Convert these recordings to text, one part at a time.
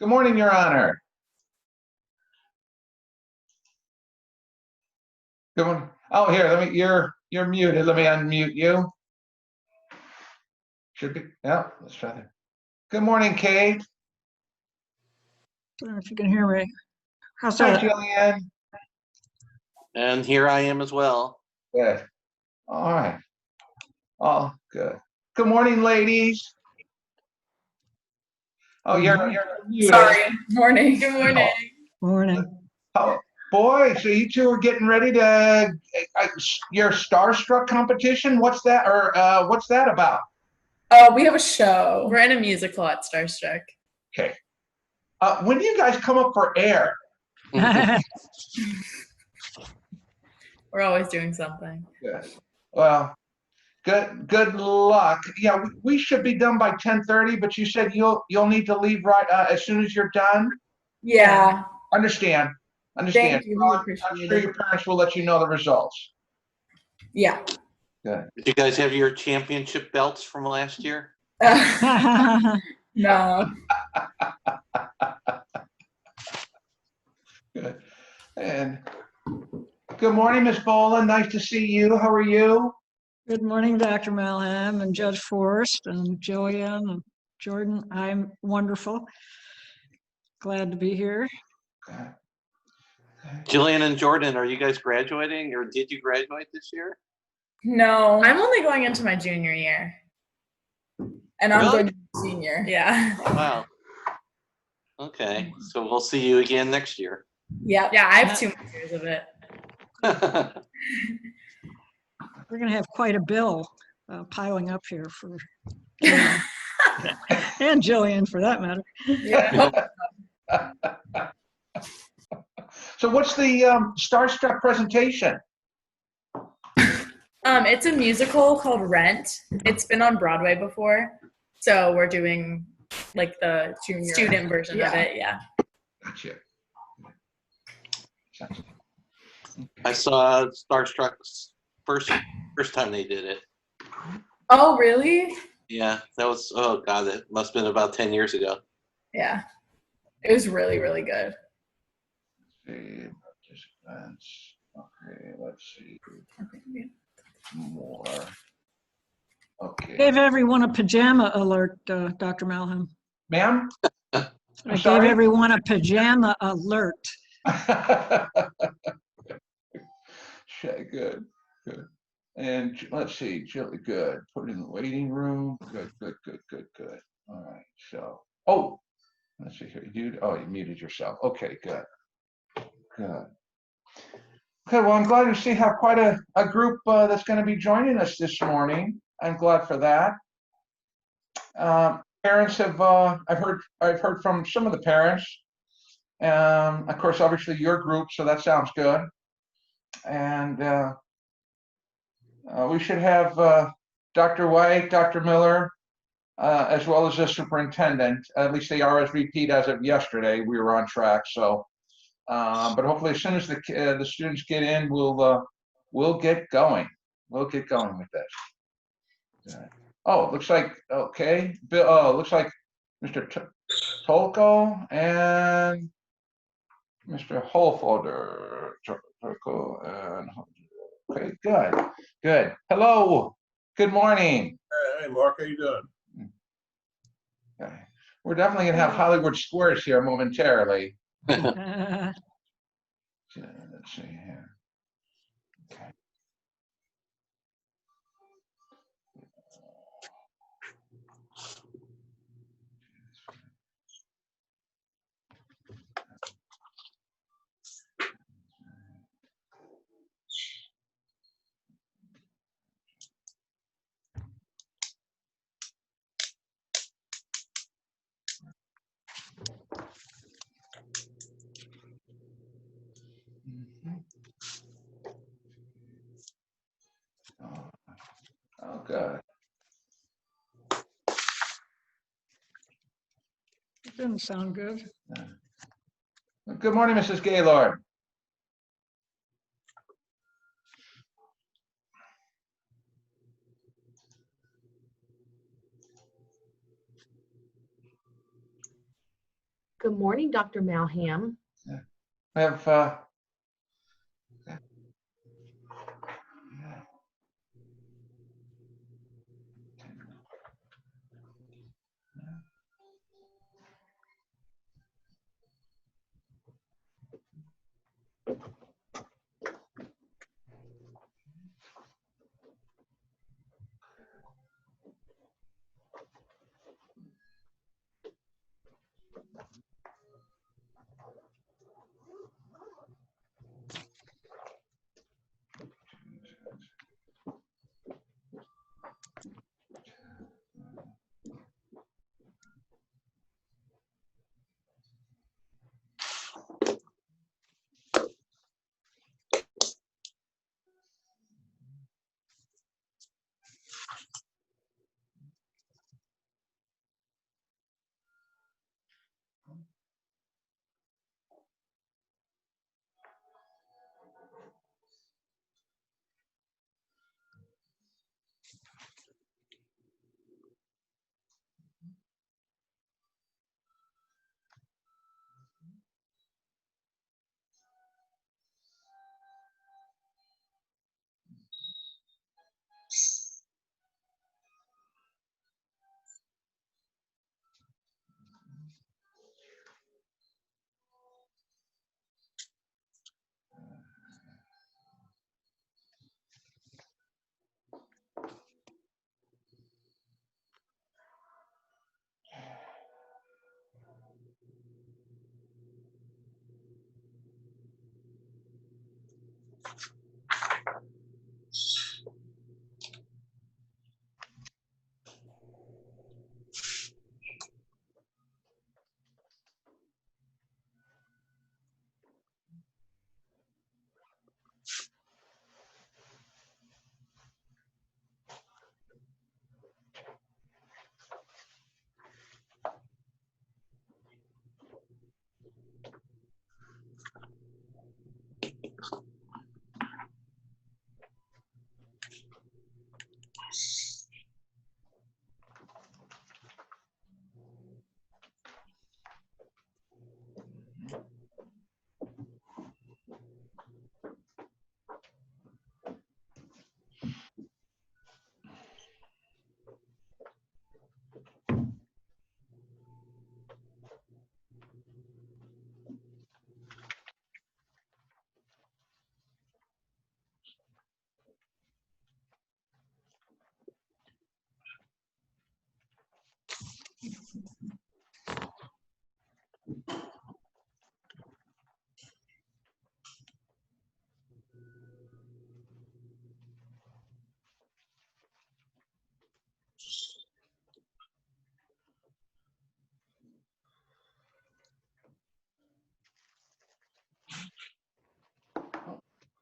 Good morning, Your Honor. Good morning. Oh, here, you're muted. Let me unmute you. Should be, yeah, let's try that. Good morning, Kate. I don't know if you can hear me. How's Hi, that? Jillian. And here I am as well. Good. All right. Oh, good. Good morning, ladies. Oh, you're muted. Sorry. Morning. Good morning. Morning. Oh, boy, so you two are getting ready to your Starstruck competition? What's that? Or what's that about? Oh, we have a show. We're in a musical at Starstruck. Okay. When do you guys come up for air? We're always doing something. Good. Well, good luck. Yeah, we should be done by 10:30, but you said you'll need to leave right as soon as you're done. Yeah. Understand. Thank you. We I'm appreciate sure it. your parents will let you know the results. Yeah. Good. Did you guys have your championship belts from last year? No. Good. And good morning, Miss Boland. Nice to see you. How are you? Good morning, Dr. Malham and Judge Forrest and Jillian and Jordan. I'm wonderful. Glad to be here. Good. Jillian and Jordan, are you guys graduating or did you graduate this year? No. I'm only going into my junior year. And I'm Really? going to be senior. Yeah. Wow. Okay, so we'll see you again next year. Yeah. Yeah, I have 2 more years of it. We're going to have quite a bill piling up here for Jillian. And Jillian, for that matter. Yeah. So what's the Starstruck presentation? It's a musical called Rent. It's been on Broadway before. So we're doing like the student version of it. Yeah. Gotcha. I saw Starstruck's first time they did it. Oh, really? Yeah, that was, oh God, it must have been about 10 years ago. Yeah. It was really, really good. See, participants. Okay, let's see more. Okay, Gave everyone a pajama alert, Dr. Malham. ma'am. I gave sorry? everyone a pajama alert. Good. And let's see, good. Put it in the waiting room. Good. All right. So, oh, let's see here. You muted yourself. Okay, good. Okay, well, I'm glad to see how quite a group that's going to be joining us this morning. I'm glad for that. Parents have, I've heard from some of the parents. Of course, obviously your group, so that sounds good. And we should have Dr. White, Dr. Miller, as well as the superintendent. At least they RSVP'd as of yesterday. We were on track, so. But hopefully, as soon as the students get in, we'll get going. We'll get going with this. Oh, it looks like okay. Bill. Oh, it looks like Mr. Tolko and Mr. Holfolder. Okay, good. Hello. Good morning. Hey, Mark, how you doing? Okay. We're definitely gonna have Hollywood Squares here momentarily. Let's see here. Okay. Oh, good. It didn't sound good. Good morning, Mrs. Gaylord. Good morning, Dr. Malham. We have,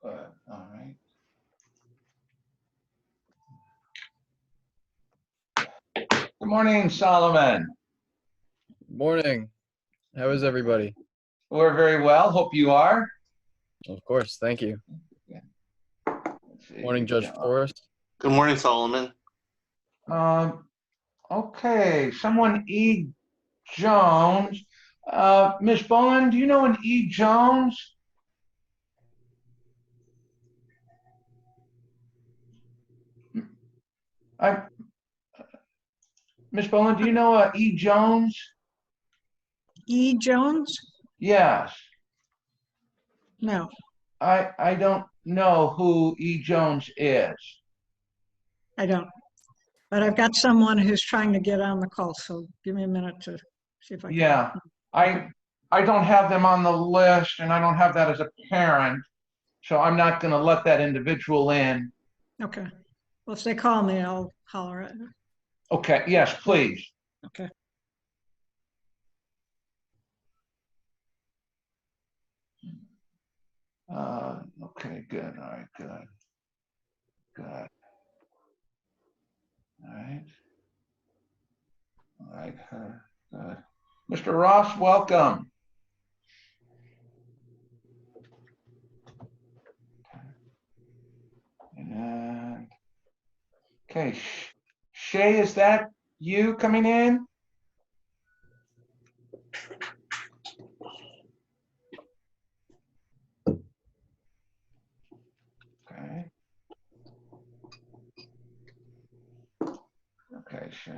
all right. Good morning, Solomon. Morning. How is everybody? We're very well. Hope you are. Of course, thank you. Let's see. Morning, Judge Forrest. Good morning, Solomon. Okay, someone E. Jones. Ms. Bowen, do you know an E. Jones? I, Ms. Bowen, do you know a E. Jones? E. Jones? Yes. No, I don't know who E. Jones is. I don't. But I've got someone who's trying to get on the call, so give me a minute to see if I can. Yeah, I don't have them on the list, and I don't have that as a parent, so I'm not going to let that individual in. Okay. Well, if they call me, I'll holler at them. Okay, yes, please. Okay. Okay, good. All right, good. Good. All right. All right, her. Good. Mr. Ross, welcome. And okay, Shay, is that you coming in? Shay.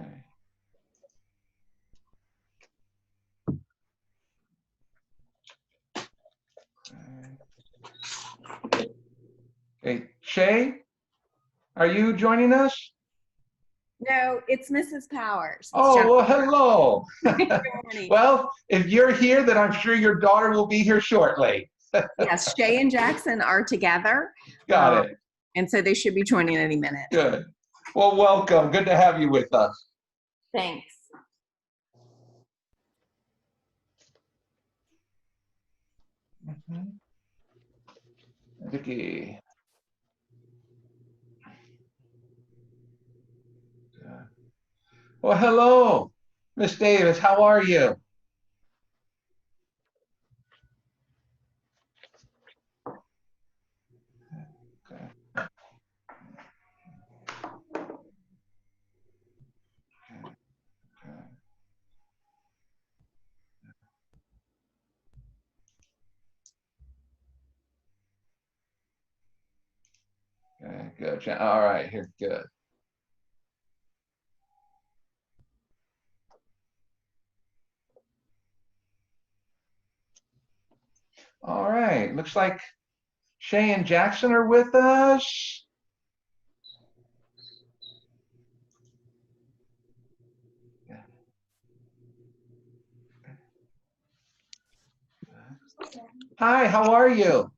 Okay, Shay, are you joining us? No, it's Mrs. Powers. It's Oh, Jennifer. well, hello. Good morning. Well, if you're here, then I'm sure your daughter will be here shortly. Yes, Shay and Jackson are together. Got it. And so they should be joining any minute. Good. Well, welcome. Good to have you with us. Thanks. Vicky. Well, hello, Miss Davis. How are you? Okay. Okay, good. All right, here, good. All right, looks like Shay and Jackson are with us. Hi, how are you?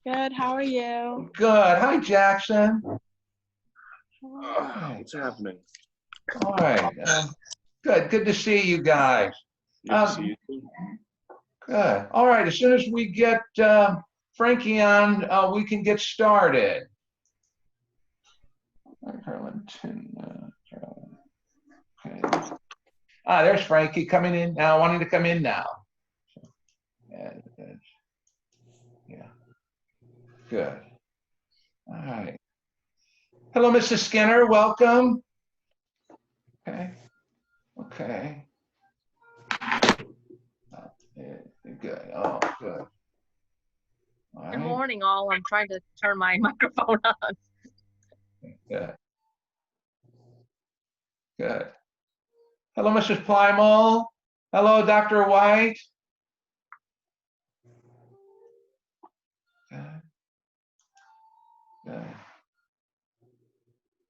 Good. How are you? Good. Hi, Jackson. All right. What's happening? All right. Good. Good to see you guys. Good to see you too. Good. All right. As soon as we get Frankie on, we can get started. Okay. There's Frankie coming in now, wanting to come in now. Yeah. Good. All right. Hello, Mrs. Skinner. Welcome. Okay. Okay. Good. Oh, good. All Good right. morning, all. I'm trying to turn my microphone on. Good. Good. Hello, Mrs. Plymall. Hello, Dr. White. Good. Good.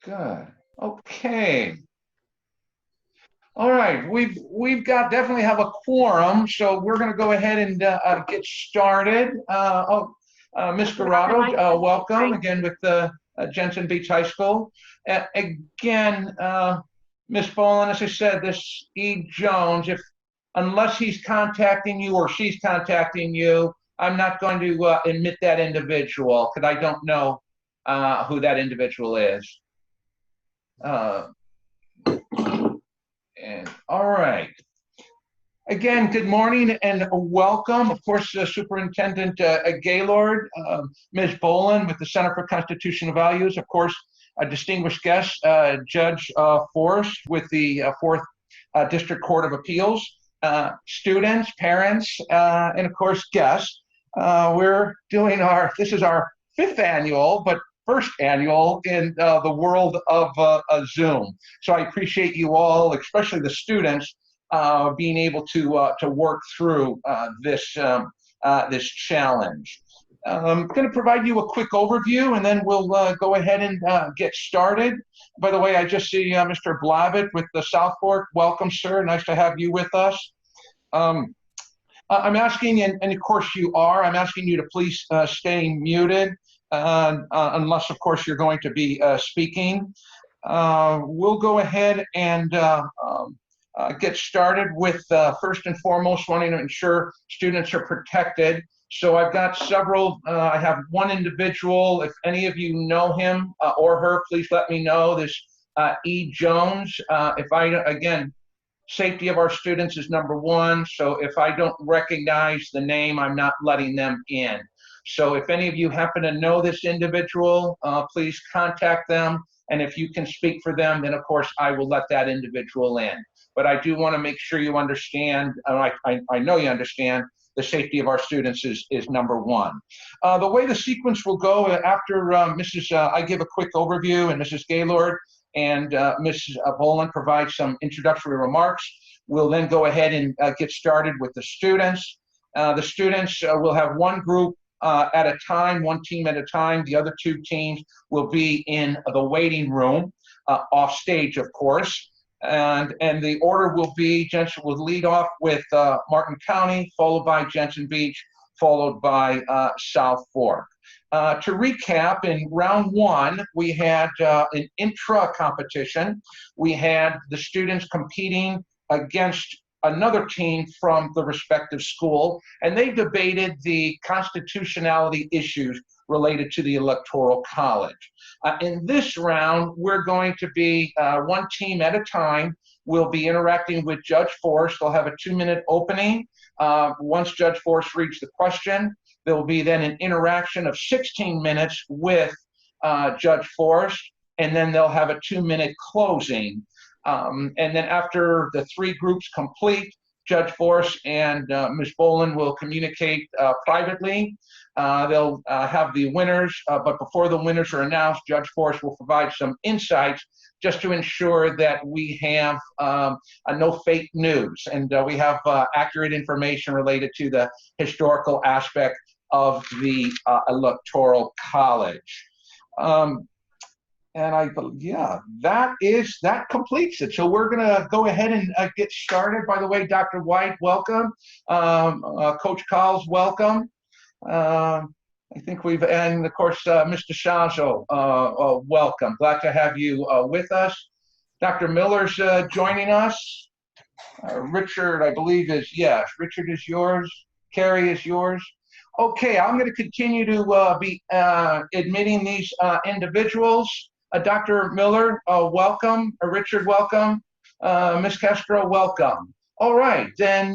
Good. Okay. All right. We've got definitely have a quorum, so we're going to go ahead and get started. Ms. Garado, welcome again with Jensen Beach High School. Again, Ms. Boland, as I said, this E. Jones, unless he's contacting you or she's contacting you, I'm not going to admit that individual because I don't know who that individual is. And all right. Again, good morning and welcome. Of course, Superintendent Gaylord, Ms. Boland with the Center for Constitutional Values, of course, a distinguished guest, Judge Forrest with the 4th District Court of Appeals, students, parents, and of course, guests. We're doing this is our 5th annual, but first annual in the world of Zoom. So I appreciate you all, especially the students, being able to work through this challenge. I'm going to provide you a quick overview, and then we'll go ahead and get started. By the way, I just see Mr. Blavitt with the South Fork. Welcome, sir. Nice to have you with us. I'm asking, and of course you are, I'm asking you to please stay muted. Unless, of course, you're going to be speaking. We'll go ahead and get started with first and foremost wanting to ensure students are protected. So I've got several, I have one individual, if any of you know him or her, please let me know. This E. Jones, again, safety of our students is number one. So if I don't recognize the name, I'm not letting them in. So if any of you happen to know this individual, please contact them. And if you can speak for them, then of course I will let that individual in. But I do want to make sure you understand, I know you understand, the safety of our students is number one. The way the sequence will go after I give a quick overview and Mrs. Gaylord and Mrs. Boland provides some introductory remarks. We'll then go ahead and get started with the students. The students will have one group at a time, one team at a time. The other two teams will be in the waiting room, off stage, of course. And the order will be, Jensen will lead off with Martin County, followed by Jensen Beach, followed by South Fork. To recap, in round one, we had an intra competition. We had the students competing against another team from the respective school, and they debated the constitutionality issues related to the Electoral College. In this round, we're going to be one team at a time. We'll be interacting with Judge Forrest. They'll have a 2-minute opening. Once Judge Forrest reads the question, there will be then an interaction of 16 minutes with Judge Forrest, and then they'll have a 2-minute closing. And then after the 3 groups complete, Judge Forrest and Ms. Boland will communicate privately. They'll have the winners, but before the winners are announced, Judge Forrest will provide some insights just to ensure that we have no fake news and we have accurate information related to the historical aspect of the Electoral College. And yeah, that completes it. So we're gonna go ahead and get started. By the way, Dr. White, welcome. Coach Collins, welcome. I think and of course, Mr. Shazo, welcome. Glad to have you with us. Dr. Miller's joining us. Richard, I believe yes. Richard is yours. Carrie is yours. Okay, I'm gonna continue to be admitting these individuals. Dr. Miller, welcome. Richard, welcome. Ms. Castro, welcome. All right, then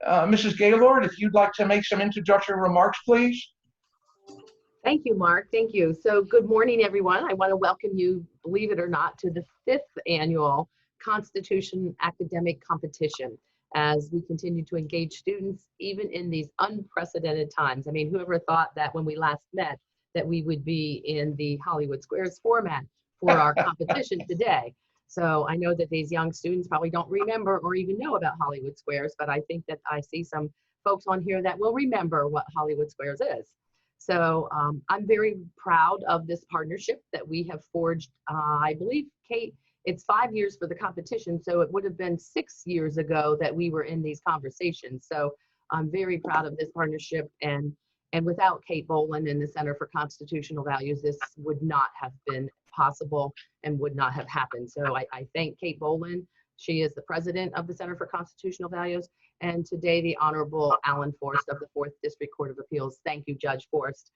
Mrs. Gaylord, if you'd like to make some introductory remarks, please. Thank you, Mark. Thank you. So good morning, everyone. I want to welcome you, believe it or not, to the 5th annual Constitution Academic Competition as we continue to engage students even in these unprecedented times. I mean, whoever thought that when we last met that we would be in the Hollywood Squares format for our competition today. So I know that these young students probably don't remember or even know about Hollywood Squares, but I think that I see some folks on here that will remember what Hollywood Squares is. So I'm very proud of this partnership that we have forged. I believe, Kate, it's 5 years for the competition, so it would have been 6 years ago that we were in these conversations. So I'm very proud of this partnership, and without Kate Boland and the Center for Constitutional Values, this would not have been possible and would not have happened. So I thank Kate Boland. She is the president of the Center for Constitutional Values, and today the Honorable Alan Forrest of the 4th District Court of Appeals. Thank you, Judge Forrest.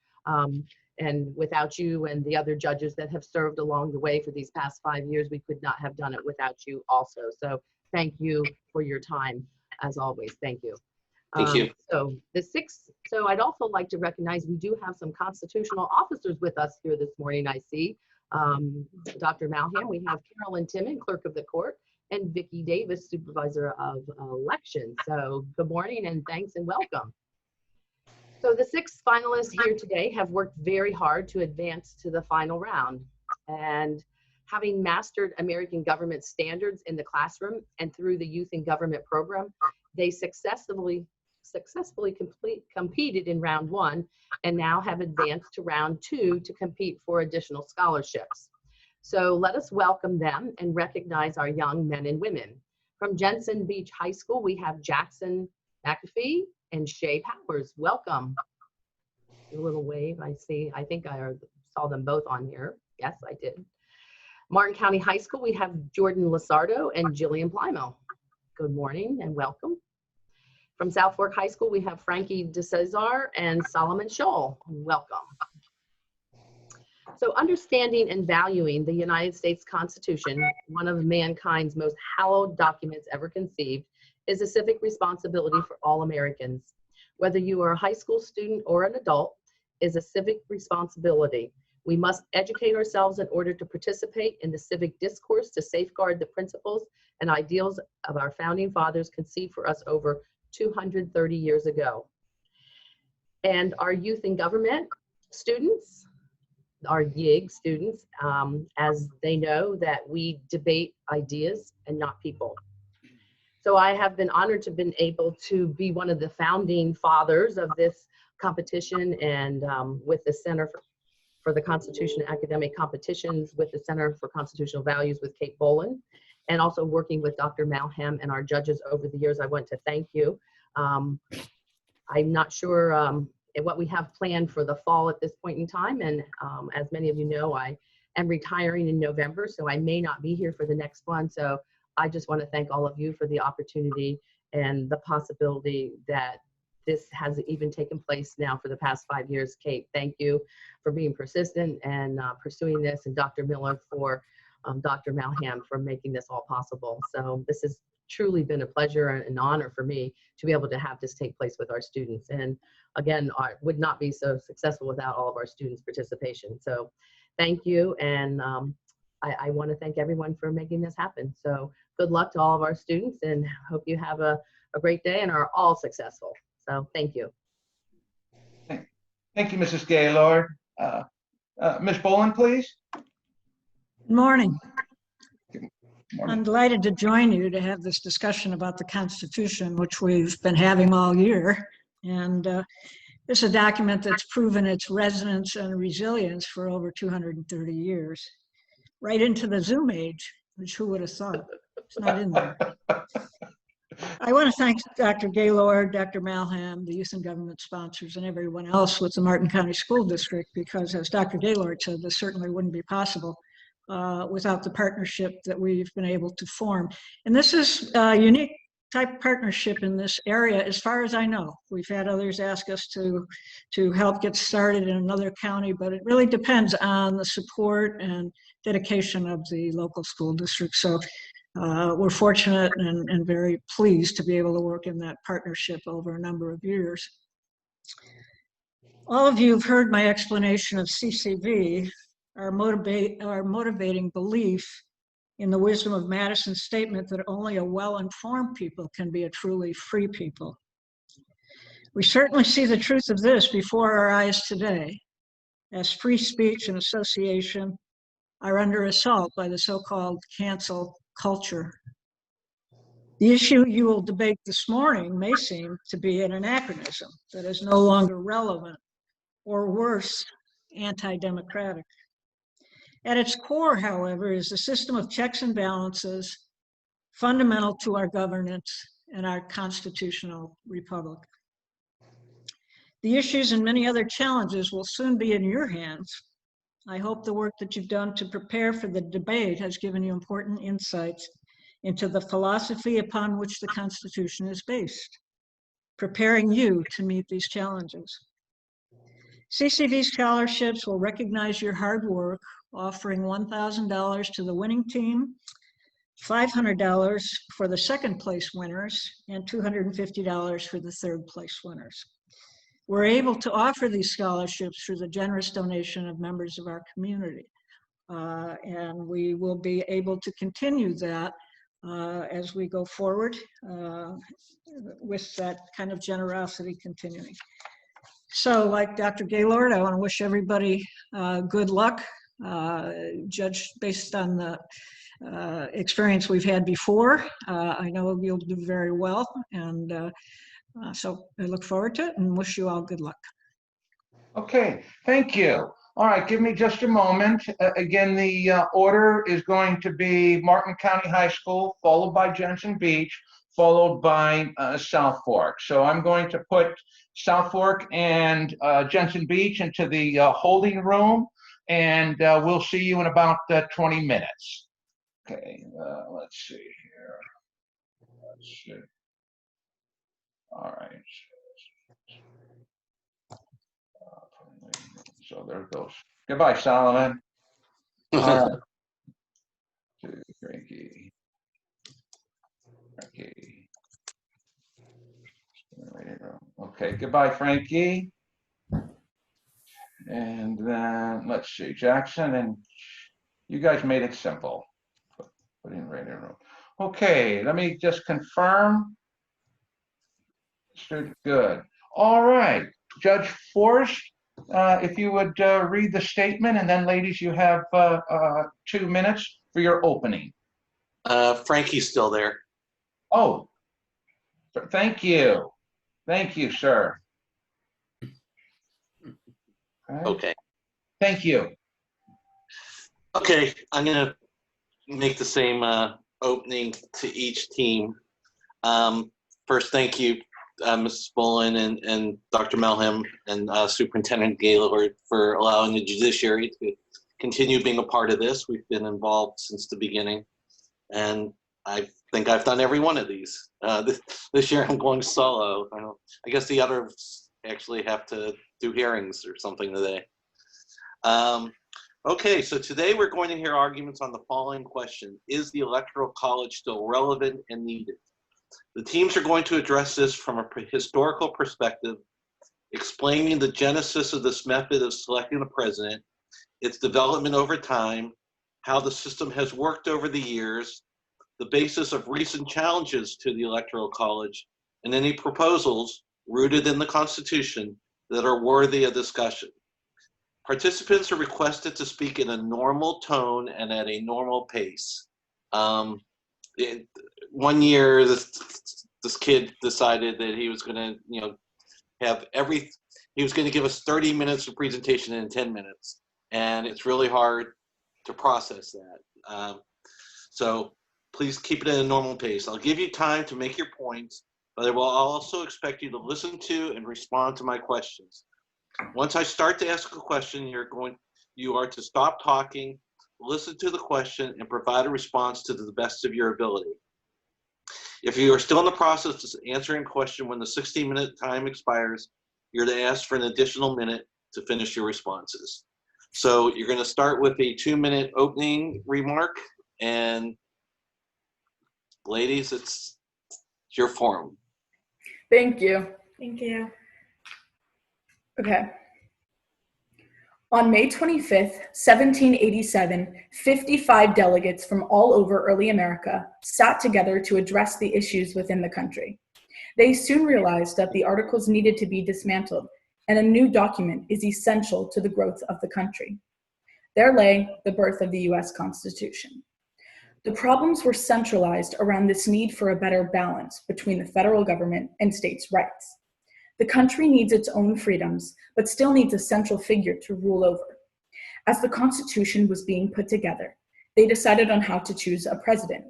And without you and the other judges that have served along the way for these past 5 years, we could not have done it without you also. So thank you for your time, as always. Thank you. Thank you. So I'd also like to recognize we do have some constitutional officers with us here this morning, I see. Dr. Malham, we have Carolyn Timon, Clerk of the Court, and Vicki Davis, Supervisor of Elections. So good morning and thanks and welcome. So the 6 finalists here today have worked very hard to advance to the final round. And having mastered American government standards in the classroom and through the Youth in Government program, they successfully competed in round 1 and now have advanced to round 2 to compete for additional scholarships. So let us welcome them and recognize our young men and women. From Jensen Beach High School, we have Jackson McAfee and Shay Powers. Welcome. A little wave, I see. I think I saw them both on here. Yes, I did. Martin County High School, we have Jordan Lasardo and Jillian Plymouth. Good morning and welcome. From South Fork High School, we have Frankie DeCesar and Solomon Scholl. Welcome. So understanding and valuing the United States Constitution, one of mankind's most hallowed documents ever conceived, is a civic responsibility for all Americans. Whether you are a high school student or an adult, is a civic responsibility. We must educate ourselves in order to participate in the civic discourse to safeguard the principles and ideals of our founding fathers conceived for us over 230 years ago. And our youth in government students, our YIG students, as they know that we debate ideas and not people. So I have been honored to have been able to be one of the founding fathers of this competition, and with the Center for the Constitution Academic Competitions with the Center for Constitutional Values with Kate Boland, and also working with Dr. Malham and our judges over the years. I want to thank you. I'm not sure what we have planned for the fall at this point in time, and as many of you know, I am retiring in November, so I may not be here for the next one. So I just want to thank all of you for the opportunity and the possibility that this has even taken place now for the past 5 years. Kate, thank you for being persistent and pursuing this, and Dr. Miller for Dr. Malham for making this all possible. So this has truly been a pleasure and an honor for me to be able to have this take place with our students. And again, I would not be so successful without all of our students' participation. So thank you. And I want to thank everyone for making this happen. So good luck to all of our students, and hope you have a great day and are all successful. So thank you. Thank you, Mrs. Gaylord. Ms. Boland, please. Good morning. Morning. I'm delighted to join you to have this discussion about the Constitution, which we've been having all year. And this is a document that's proven its resonance and resilience for over 230 years. Right into the Zoom age, which who would have thought? It's not in there. I want to thank Dr. Gaylord, Dr. Malham, the youth and government sponsors, and everyone else with the Martin County School District, because as Dr. Gaylord said, this certainly wouldn't be possible without the partnership that we've been able to form. And this is a unique type of partnership in this area, as far as I know. We've had others ask us to help get started in another county, but it really depends on the support and dedication of the local school district. So we're fortunate and very pleased to be able to work in that partnership over a number of years. All of you have heard my explanation of CCV, our motivating belief in the wisdom of Madison's statement that only a well-informed people can be a truly free people. We certainly see the truth of this before our eyes today, as free speech and association are under assault by the so-called cancel culture. The issue you will debate this morning may seem to be an anachronism that is no longer relevant, or worse, anti-democratic. At its core, however, is a system of checks and balances fundamental to our governance and our constitutional republic. The issues and many other challenges will soon be in your hands. I hope the work that you've done to prepare for the debate has given you important insights into the philosophy upon which the Constitution is based, preparing you to meet these challenges. CCV scholarships will recognize your hard work, offering $1,000 to the winning team, $500 for the second place winners, and $250 for the third place winners. We're able to offer these scholarships through the generous donation of members of our community. And we will be able to continue that as we go forward with that kind of generosity continuing. So like Dr. Gaylord, I want to wish everybody good luck. Judge, based on the experience we've had before, I know you'll do very well. And so I look forward to it and wish you all good luck. Okay, thank you. All right, give me just a moment. Again, the order is going to be Martin County High School, followed by Jensen Beach, followed by South Fork. So I'm going to put South Fork and Jensen Beach into the holding room, and we'll see you in about 20 minutes. Okay, let's see here. Let's see. All right. So there it goes. Goodbye, Solomon. All right. Frankie. Okay, goodbye, Frankie. And then let's see, Jackson, and you guys made it simple. Put in right in the room. Okay, let me just confirm. Good. All right, Judge Forrest, if you would read the statement, and then ladies, you have 2 minutes for your opening. Frankie's still there. Oh, thank you. Thank you, sir. Okay. Thank you. Okay, I'm gonna make the same opening to each team. First, thank you, Mrs. Bolin and Dr. Melham and Superintendent Gaylord for allowing the judiciary to continue being a part of this. We've been involved since the beginning, and I think I've done every one of these. This year I'm going solo. I guess the others actually have to do hearings or something today. Okay, so today we're going to hear arguments on the following question. Is the Electoral College still relevant and needed? The teams are going to address this from a historical perspective, explaining the genesis of this method of selecting the president, its development over time, how the system has worked over the years, the basis of recent challenges to the Electoral College, and any proposals rooted in the Constitution that are worthy of discussion. Participants are requested to speak in a normal tone and at a normal pace. One year, this kid decided that he was going to, he was going to give us 30 minutes of presentation in 10 minutes, and it's really hard to process that. So please keep it at a normal pace. I'll give you time to make your points, but I will also expect you to listen to and respond to my questions. Once I start to ask a question, you are to stop talking, listen to the question, and provide a response to the best of your ability. If you are still in the process of answering a question when the 60-minute time expires, you're to ask for an additional minute to finish your responses. So you're going to start with a 2-minute opening remark, and ladies, it's your forum. Thank you. Thank you. Okay. On May 25th, 1787, 55 delegates from all over early America sat together to address the issues within the country. They soon realized that the articles needed to be dismantled, and a new document is essential to the growth of the country. There lay the birth of the US Constitution. The problems were centralized around this need for a better balance between the federal government and states' rights. The country needs its own freedoms, but still needs a central figure to rule over. As the Constitution was being put together, they decided on how to choose a president.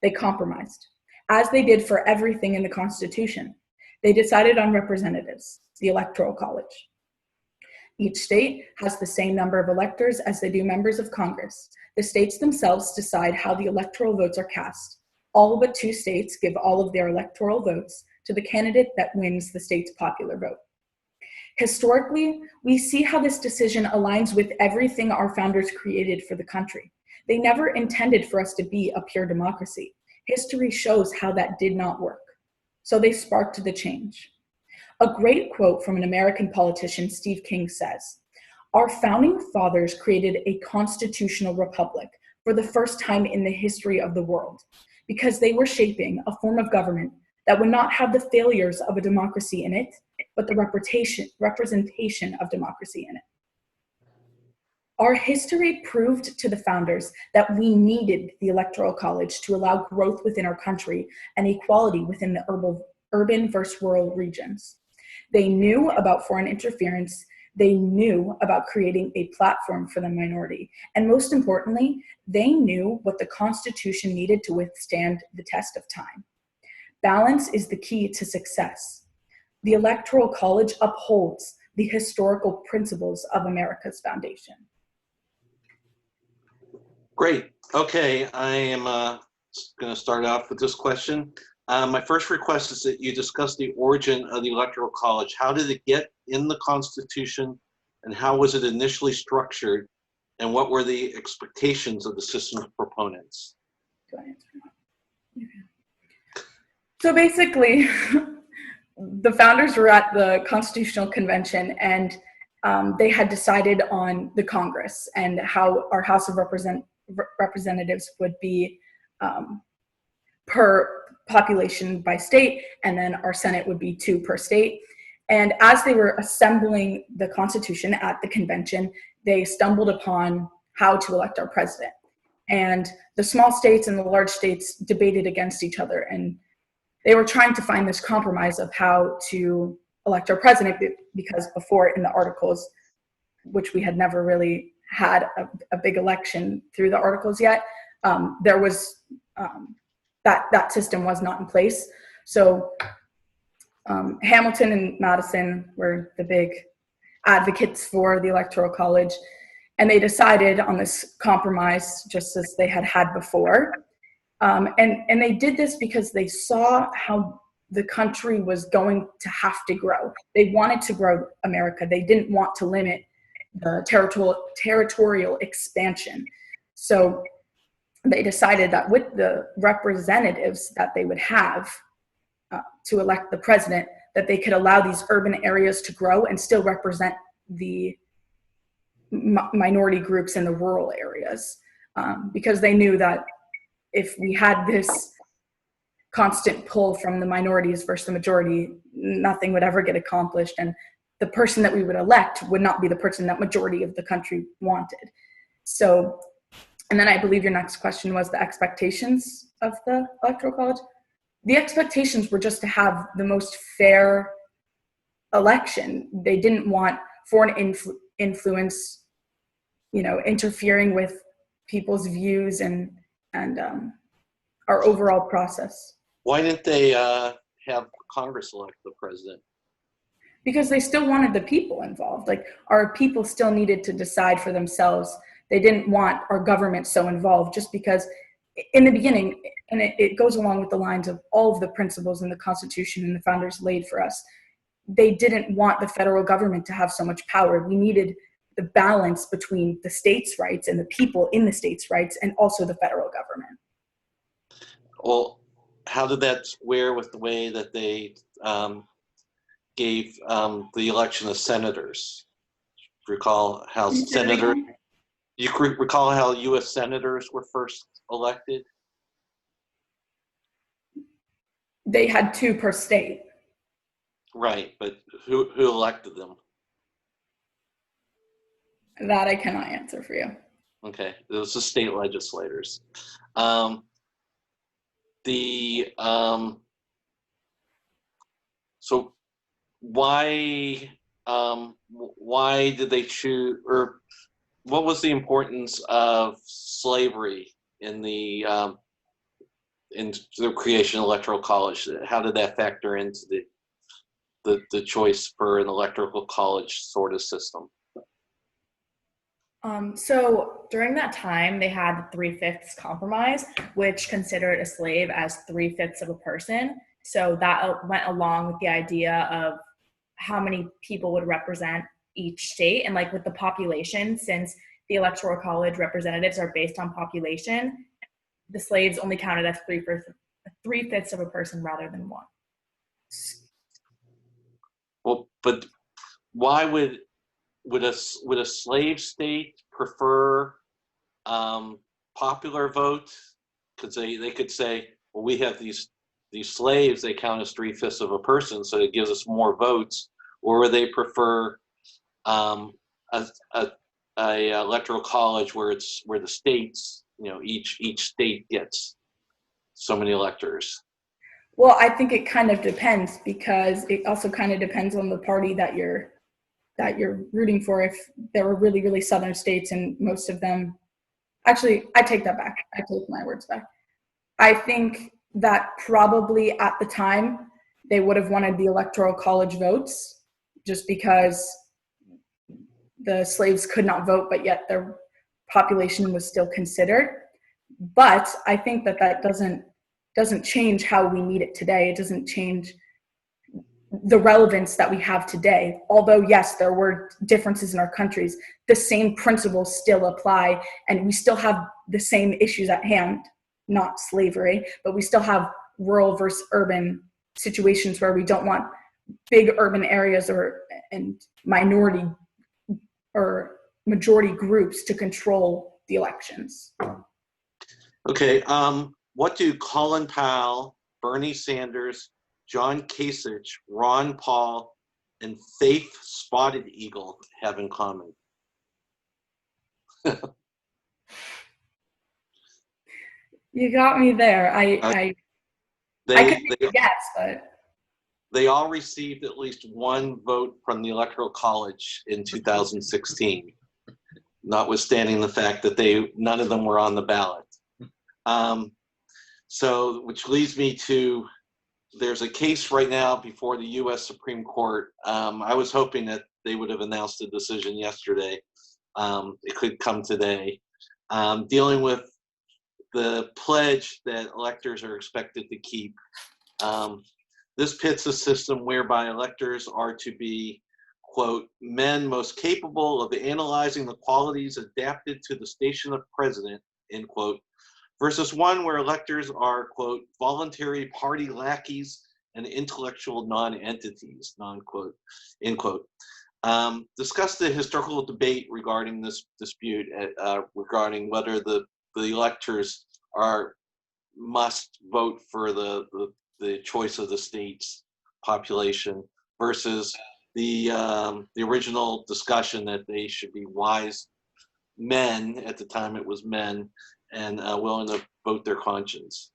They compromised. As they did for everything in the Constitution, they decided on representatives, the Electoral College. Each state has the same number of electors as they do members of Congress. The states themselves decide how the electoral votes are cast. All but 2 states give all of their electoral votes to the candidate that wins the state's popular vote. Historically, we see how this decision aligns with everything our founders created for the country. They never intended for us to be a pure democracy. History shows how that did not work. So they sparked the change. A great quote from an American politician, Steve King, says, "Our founding fathers created a constitutional republic for the first time in the history of the world, because they were shaping a form of government that would not have the failures of a democracy in it, but the representation of democracy in it." Our history proved to the founders that we needed the Electoral College to allow growth within our country and equality within the urban versus rural regions. They knew about foreign interference. They knew about creating a platform for the minority. And most importantly, they knew what the Constitution needed to withstand the test of time. Balance is the key to success. The Electoral College upholds the historical principles of America's foundation. Great. Okay, I am going to start off with this question. My first request is that you discuss the origin of the Electoral College. How did it get in the Constitution, and how was it initially structured, and what were the expectations of the system's proponents? So basically, the founders were at the Constitutional Convention, and they had decided on the Congress and how our House of Representatives would be per population by state, and then our Senate would be 2 per state. And as they were assembling the Constitution at the convention, they stumbled upon how to elect our president. And the small states and the large states debated against each other. And they were trying to find this compromise of how to elect our president, because before in the articles, which we had never really had a big election through the articles yet, there was that system was not in place. So Hamilton and Madison were the big advocates for the Electoral College, and they decided on this compromise just as they had before. And they did this because they saw how the country was going to have to grow. They wanted to grow America. They didn't want to limit the territorial expansion. So they decided that with the representatives that they would have to elect the president, that they could allow these urban areas to grow and still represent the minority groups in the rural areas, because they knew that if we had this constant pull from the minorities versus the majority, nothing would ever get accomplished, and the person that we would elect would not be the person that majority of the country wanted. So, and then I believe your next question was the expectations of the Electoral College. The expectations were just to have the most fair election. They didn't want foreign influence, interfering with people's views and our overall process. Why didn't they have Congress elect the president? Because they still wanted the people involved. Like, our people still needed to decide for themselves. They didn't want our government so involved, just because in the beginning, and it goes along with the lines of all of the principles in the Constitution and the founders laid for us, they didn't want the federal government to have so much power. We needed the balance between the states' rights and the people in the states' rights, and also the federal government. Well, how did that square with the way that they gave the election of senators? Recall how you recall how U.S. senators were first elected? They had 2 per state. Right, but who elected them? That I cannot answer for you. Okay, it was the state legislators. So why did they choose, or what was the importance of slavery in the creation of Electoral College? How did that factor into the choice for an Electoral College sort of system? So during that time, they had the 3/5 compromise, which considered a slave as 3/5 of a person. So that went along with the idea of how many people would represent each state. And like with the population, since the Electoral College representatives are based on population, the slaves only counted as 3/5 of a person rather than one. Well, but why would a slave state prefer popular vote? Because they could say, well, we have these slaves, they count as 3/5 of a person, so it gives us more votes. Or they prefer a electoral college where the states, each state gets so many electors. Well, I think it kind of depends, because it also kind of depends on the party that you're rooting for. If there were really, really southern states, and most of them, actually, I take that back. I take my words back. I think that probably at the time they would have wanted the Electoral College votes, just because the slaves could not vote, but yet their population was still considered. But I think that doesn't change how we need it today. It doesn't change the relevance that we have today. Although, yes, there were differences in our countries, the same principles still apply, and we still have the same issues at hand, not slavery, but we still have rural versus urban situations where we don't want big urban areas and minority or majority groups to control the elections. Okay, what do Colin Powell, Bernie Sanders, John Kasich, Ron Paul, and faith spotted eagle have in common? You got me there. I They, could make they, a guess, but they all received at least one vote from the Electoral College in 2016, notwithstanding the fact that none of them were on the ballot. So, which leads me to, there's a case right now before the U.S. Supreme Court. I was hoping that they would have announced a decision yesterday. It could come today, dealing with the pledge that electors are expected to keep. This pits a system whereby electors are to be, quote, men most capable of analyzing the qualities adapted to the station of president, end quote, versus one where electors are, quote, voluntary party lackeys and intellectual non-entities, non-quote, end quote. Discuss the historical debate regarding this dispute, regarding whether the electors must vote for the choice of the state's population versus the original discussion that they should be wise men, at the time it was men, and willing to vote their conscience.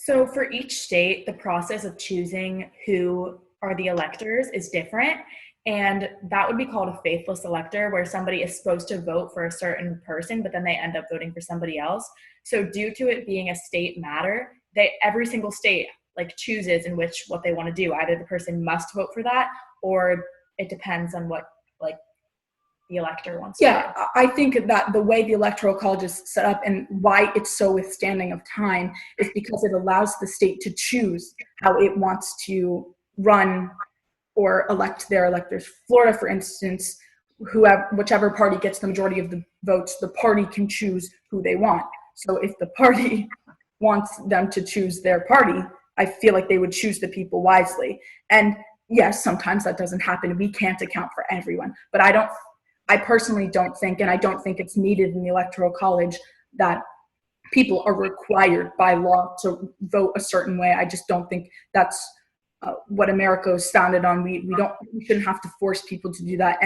so for each state, the process of choosing who are the electors is different. And that would be called a faithless elector, where somebody is supposed to vote for a certain person, but then they end up voting for somebody else. So due to it being a state matter, every single state chooses in what they want to do. Either the person must vote for that, or it depends on what the elector wants to do. Yeah, I think that the way the Electoral College is set up and why it's so withstanding of time is because it allows the state to choose how it wants to run or elect their electors. Florida, for instance, whichever party gets the majority of the votes, the party can choose who they want. So if the party wants them to choose their party, I feel like they would choose the people wisely. And yes, sometimes that doesn't happen. We can't account for everyone. But I personally don't think, and I don't think it's needed in the Electoral College, that people are required by law to vote a certain way. I just don't think that's what America is founded on. We shouldn't have to force people to do that.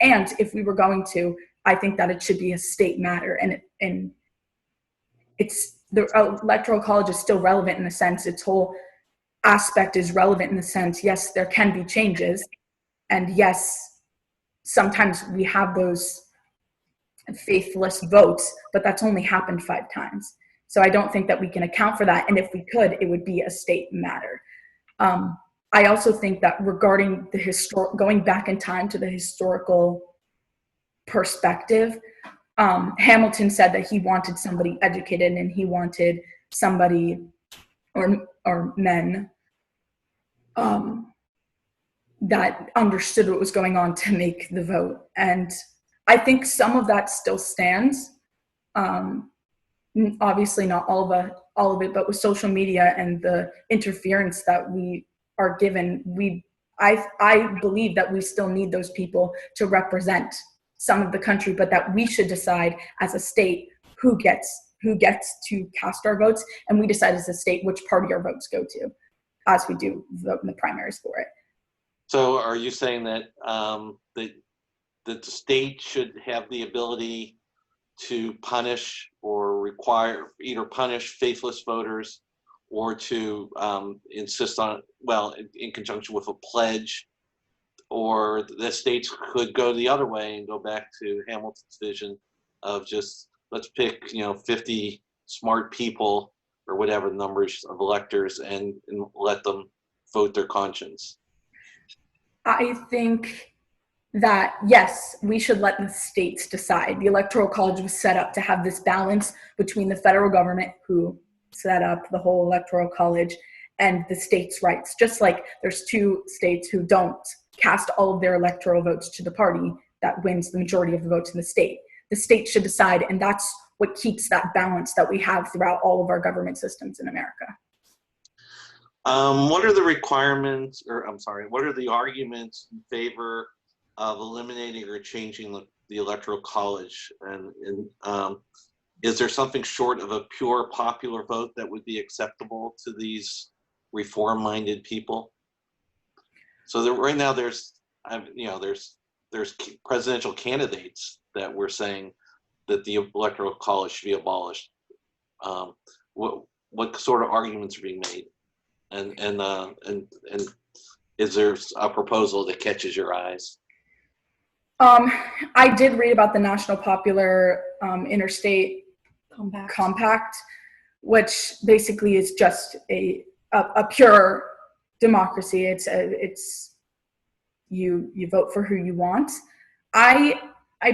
And if we were going to, I think that it should be a state matter. And it's the Electoral College is still relevant in the sense its whole aspect is relevant in the sense, yes, there can be changes, and yes, sometimes we have those faithless votes, but that's only happened 5 times. So I don't think that we can account for that. And if we could, it would be a state matter. I also think that regarding going back in time to the historical perspective, Hamilton said that he wanted somebody educated and he wanted somebody or men that understood what was going on to make the vote. And I think some of that still stands. Obviously not all of it, but with social media and the interference that we are given, I believe that we still need those people to represent some of the country, but that we should decide as a state who gets to cast our votes, and we decide as a state which party our votes go to, as we do vote in the primaries for it. So are you saying that that the state should have the ability to punish or either punish faithless voters or to insist on, well, in conjunction with a pledge, or the states could go the other way and go back to Hamilton's vision of just, let's pick, 50 smart people or whatever numbers of electors and let them vote their conscience? I think that, yes, we should let the states decide. The Electoral College was set up to have this balance between the federal government, who set up the whole Electoral College, and the states' rights. Just like there's 2 states who don't cast all of their electoral votes to the party that wins the majority of the votes in the state. The state should decide, and that's what keeps that balance that we have throughout all of our government systems in America. What are the requirements, what are the arguments in favor of eliminating or changing the Electoral College? And is there something short of a pure popular vote that would be acceptable to these reform-minded people? So there, right now there's presidential candidates that we're saying that the electoral college should be abolished. What sort of arguments are being made, and is there a proposal that catches your eyes? I did read about the National Popular Interstate Compact, which basically is just a pure democracy. It's you vote for who you want. I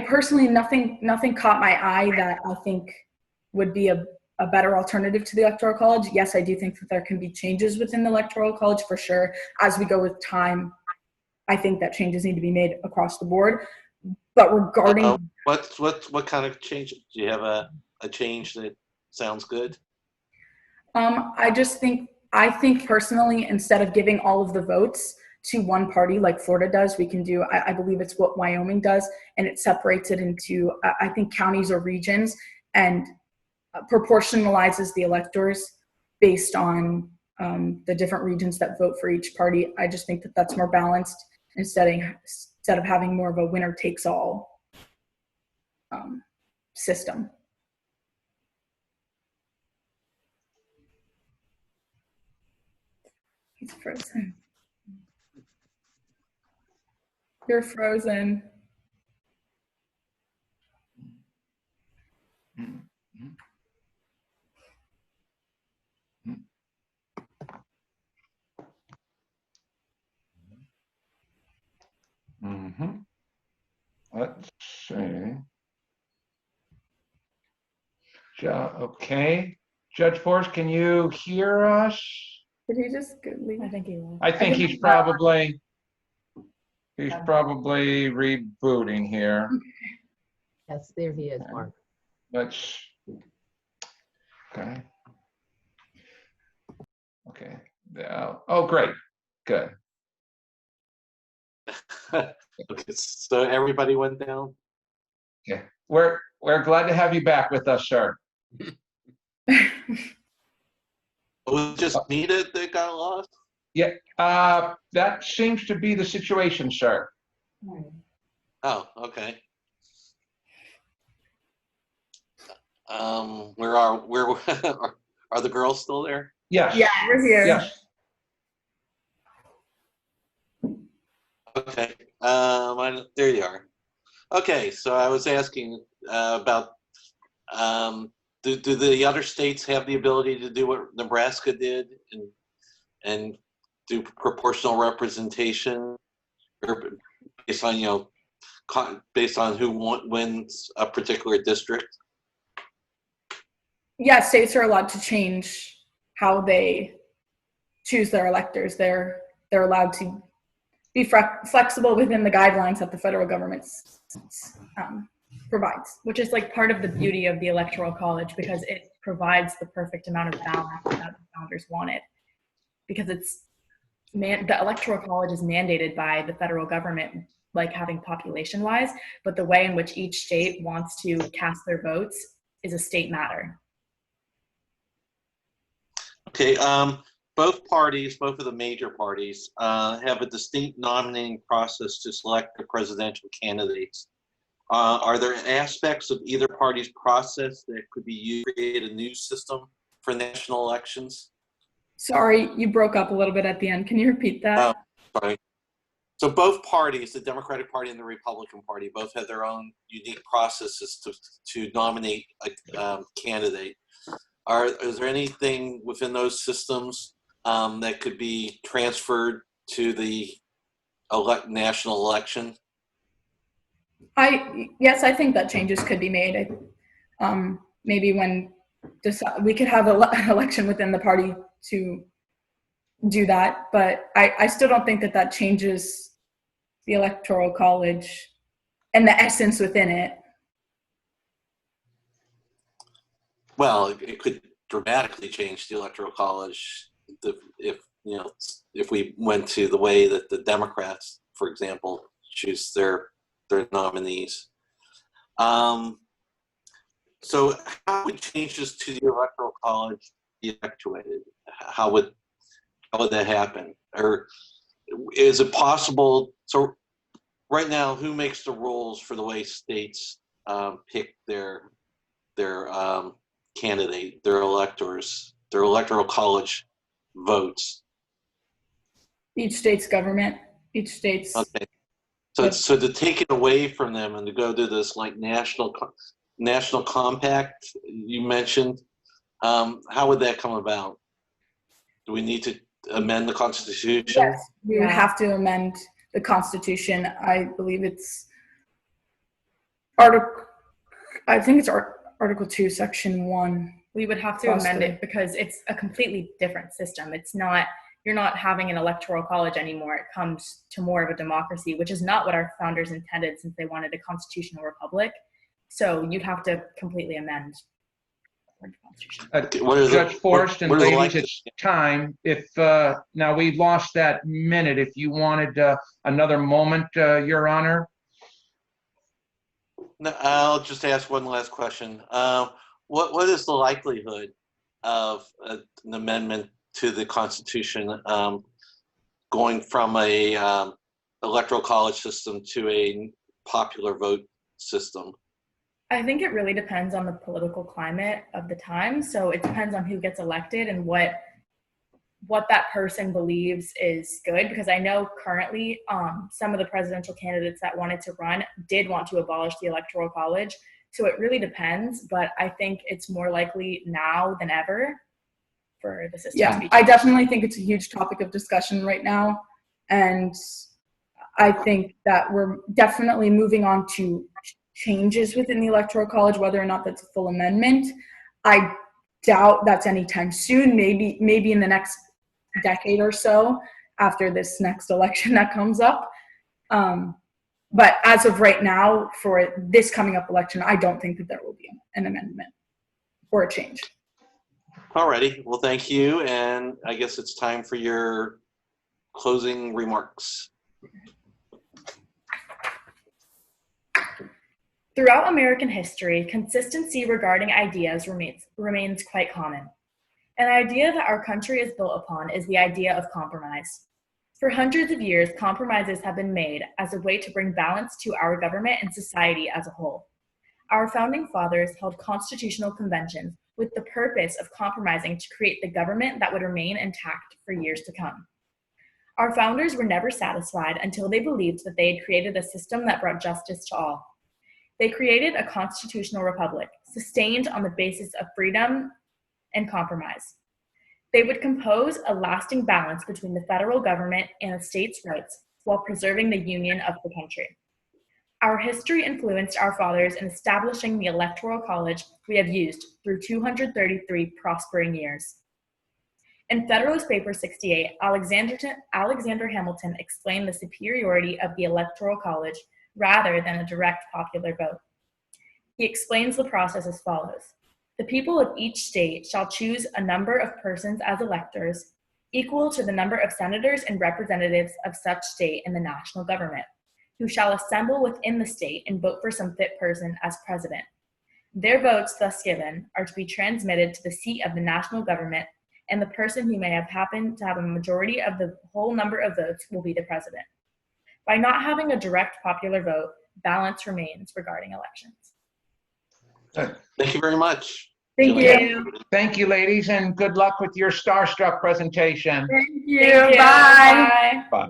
personally, nothing caught my eye that I think would be a better alternative to the Electoral College. Yes, I do think that there can be changes within the Electoral College for sure. As we go with time, I think that changes need to be made across the board. But regarding what kind of changes? Do you have a change that sounds good? I think personally, instead of giving all of the votes to one party like Florida does, we can do, I believe it's what Wyoming does, and it separates it into, I think, counties or regions, and proportionalizes the electors based on the different regions that vote for each party. I just think that that's more balanced instead of having more of a winner takes all system. He's frozen. You're frozen. Mm-hmm. Let's see. Okay. Judge Forrest, can you hear us? Did he just leave? I think he was. I think he's probably rebooting here. Yes, there he is, Mark. Let's, okay. Okay. Oh, great. Good. Okay, so everybody went down? Yeah. We're glad to have you back with us, sir. Was it just me that got lost? Yeah, that seems to be the situation, sir. Oh, okay. Where are the girls still there? Yes. Yeah, we're here. Yes. Okay. There you are. Okay, so I was asking about do the other states have the ability to do what Nebraska did and do proportional representation, or based on based on who wins a particular district? Yeah, states are allowed to change how they choose their electors. They're allowed to be flexible within the guidelines that the federal government provides. Which is like part of the beauty of the Electoral College, because it provides the perfect amount of balance that the founders wanted. Because the Electoral College is mandated by the federal government, like having population-wise, but the way in which each state wants to cast their votes is a state matter. Okay, both of the major parties, have a distinct nominating process to select the presidential candidates. Are there aspects of either party's process that could be used to create a new system for national elections? Sorry, you broke up a little bit at the end. Can you repeat that? Oh, sorry. So both parties, the Democratic Party and the Republican Party, both have their own unique processes to nominate a candidate. Is there anything within those systems that could be transferred to the national election? Yes, I think that changes could be made. Maybe when we could have an election within the party to do that, but I still don't think that changes the Electoral College and the essence within it. Well, it could dramatically change the Electoral College if we went to the way that the Democrats, for example, choose their nominees. So how would changes to the Electoral College be effectuated? How would that happen? Or is it possible, so right now, who makes the rules for the way states pick their candidate, their electors, their electoral college votes? Each state's government, each state's. Okay. Yep. So to take it away from them and to go to this like national compact you mentioned, how would that come about? Do we need to amend the Constitution? Yes, we would have to amend the Constitution. I believe it's Article 2, Section 1. We would have to amend it because it's a completely different system. It's not, you're not having an electoral college anymore. It comes to more of a democracy, which is not what our founders intended since they wanted a constitutional republic. So you'd have to completely amend the Constitution. Judge Forrest and ladies, it's time. If now we lost that minute. If you wanted another moment, Your Honor. No, I'll just ask one last question. What is the likelihood of an amendment to the Constitution going from a electoral college system to a popular vote system? I think it really depends on the political climate of the time. So it depends on who gets elected and what that person believes is good. Because I know currently some of the presidential candidates that wanted to run did want to abolish the electoral college. So it really depends, but I think it's more likely now than ever for the system to be changed. I definitely think it's a huge topic of discussion right now. And I think that we're definitely moving on to changes within the electoral college, whether or not that's a full amendment. I doubt that's anytime soon, maybe in the next decade or so after this next election that comes up. But as of right now, for this coming up election, I don't think that there will be an amendment or a change. Alrighty, well, thank you. And I guess it's time for your closing remarks. Throughout American history, consistency regarding ideas remains quite common. An idea that our country is built upon is the idea of compromise. For hundreds of years, compromises have been made as a way to bring balance to our government and society as a whole. Our founding fathers held constitutional conventions with the purpose of compromising to create the government that would remain intact for years to come. Our founders were never satisfied until they believed that they had created a system that brought justice to all. They created a constitutional republic, sustained on the basis of freedom and compromise. They would compose a lasting balance between the federal government and the states' rights while preserving the union of the country. Our history influenced our fathers in establishing the electoral college we have used through 233 prospering years. In Federalist Paper 68, Alexander Hamilton explained the superiority of the electoral college rather than a direct popular vote. He explains the process as follows. The people of each state shall choose a number of persons as electors equal to the number of senators and representatives of such state in the national government, who shall assemble within the state and vote for some fit person as president. Their votes thus given are to be transmitted to the seat of the national government, and the person who may have happened to have a majority of the whole number of votes will be the president. By not having a direct popular vote, balance remains regarding elections. Thank you very much. Thank you. Thank you, ladies, and good luck with your starstruck presentation. Thank you. Bye. Bye.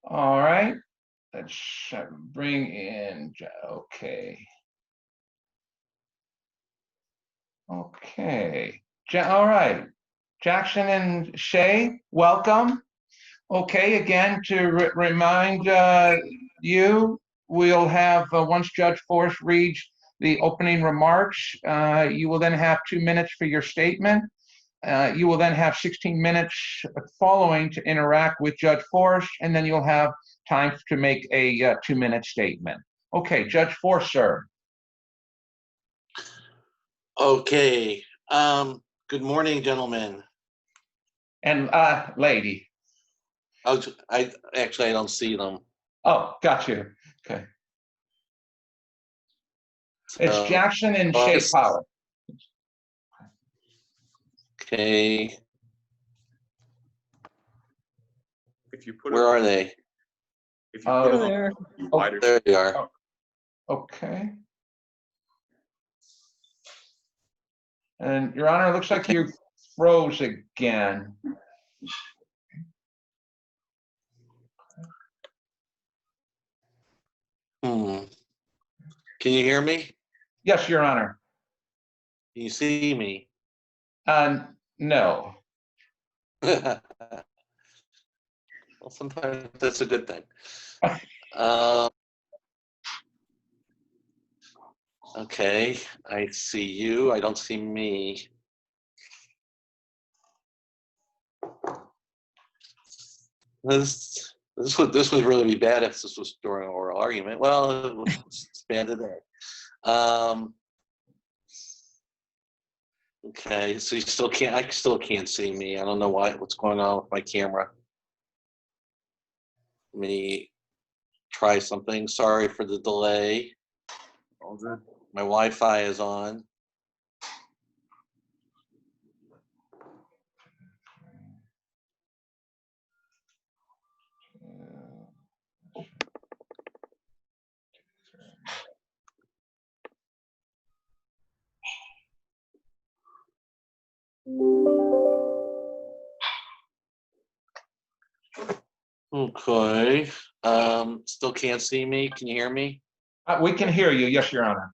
All right. Let's bring in, okay. Okay. All right. Jackson and Shay, welcome. Okay, again, to remind you, we'll have, once Judge Forrest reads the opening remarks, you will then have 2 minutes for your statement. You will then have 16 minutes following to interact with Judge Forrest, and then you'll have time to make a 2-minute statement. Okay, Judge Forrest, sir. Okay. Good morning, gentlemen. And lady. Oh, I don't see them. Oh, got you. Okay. It's Jackson and Shay Power. Okay. If you put Where it, are they? if you put it There. on wider, There they are. Okay. And Your Honor, it looks like you froze again. Hmm. Can you hear me? Yes, Your Honor. Can you see me? No. Well, sometimes that's a good thing. Okay, I see you. I don't see me. This would really be bad if this was during an oral argument. Well, let's expand it there. Okay, so you still can't. I still can't see me. I don't know what's going on with my camera. Let me try something. Sorry for the delay. all good. My Wi-Fi is on. Okay. Still can't see me. Can you hear me? We can hear you. Yes, Your Honor.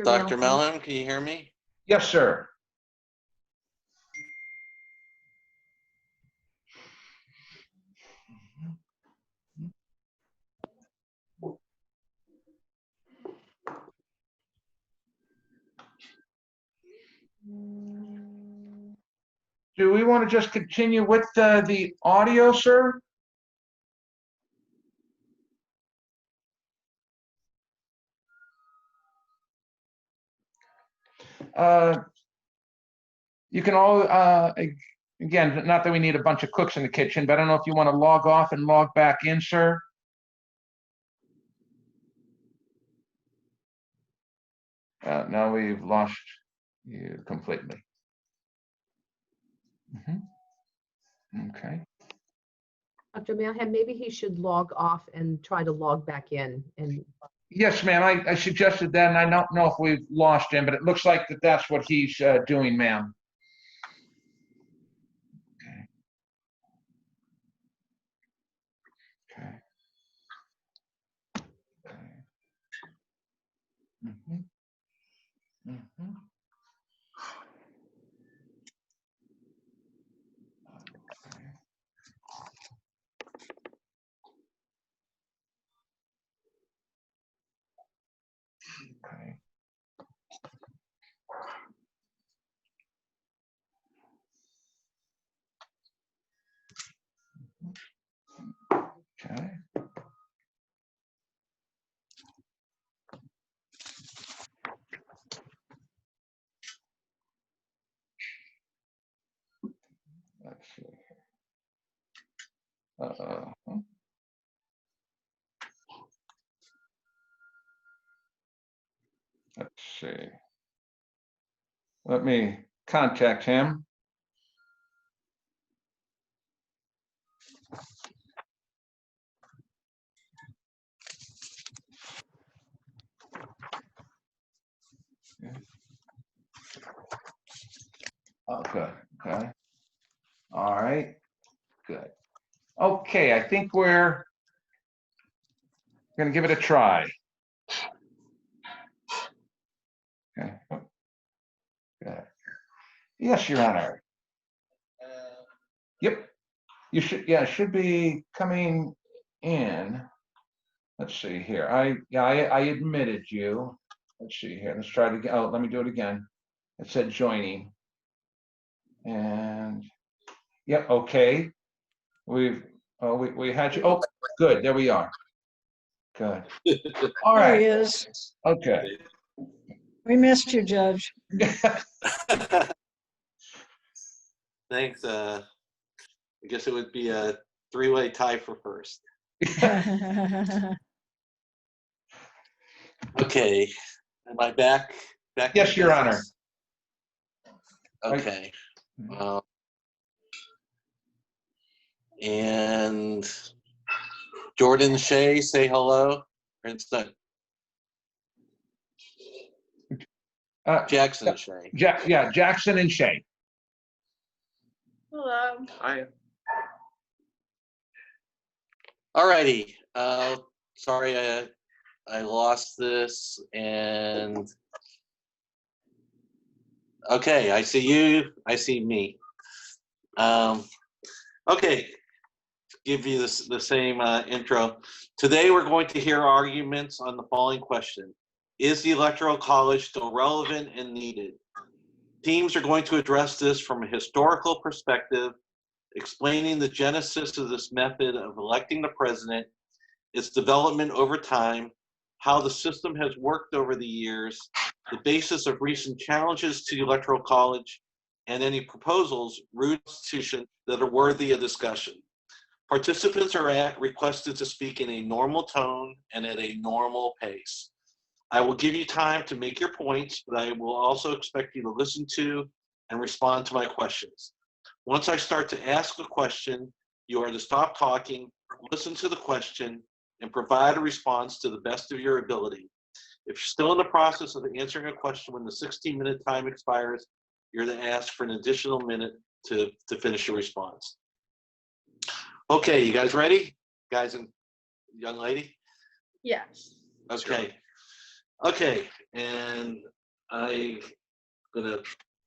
Dr. Mellon, can you hear me? Yes, sir. Do we want to just continue with the audio, sir? You can all, again, not that we need a bunch of cooks in the kitchen, but I don't know if you want to log off and log back in, sir. Now we've lost you completely. Okay. Dr. Mailhead, maybe he should log off and try to log back in. And Yes, ma'am. I suggested that, and I don't know if we've lost him, but it looks like that's what he's doing, ma'am. Okay. Mhm. Mhm. Okay. Okay. Let's see. Let's see. Let me contact him. Oh, good. Okay. All right. Good. Okay, I think we're going to give it a try. Okay. Good. Yes, Your Honor. Yep. You should, yeah, it should be coming in. Let's see here. I admitted you. Let's see here. Let's try it again. Oh, let me do it again. It said joining. And yep, okay. We had you. Oh, good. There we are. Good. All There he right. is. Okay. We missed you, Judge. Thanks. I guess it would be a three-way tie for first. Okay. Am I back? Back? Yes, in Your business? Okay. And Jordan Shea, say hello. Princeton. Jackson Shea. Yeah, Jackson and Shay. Hello. Hi. Alrighty. Sorry, I lost this, and okay, I see you. I see me. Okay, give you the same intro. Today we're going to hear arguments on the following question: is the Electoral College still relevant and needed? Teams are going to address this from a historical perspective, explaining the genesis of this method of electing the president, its development over time, how the system has worked over the years, the basis of recent challenges to the Electoral College, and any proposals, institution that are worthy of discussion. Participants are requested to speak in a normal tone and at a normal pace. I will give you time to make your points, but I will also expect you to listen to and respond to my questions. Once I start to ask a question, you are to stop talking, listen to the question, and provide a response to the best of your ability. If you're still in the process of answering a question when the 16-minute time expires, you're to ask for an additional minute to finish your response. Okay, you guys ready? Guys and young lady? Yes. Okay. Okay, and I'm gonna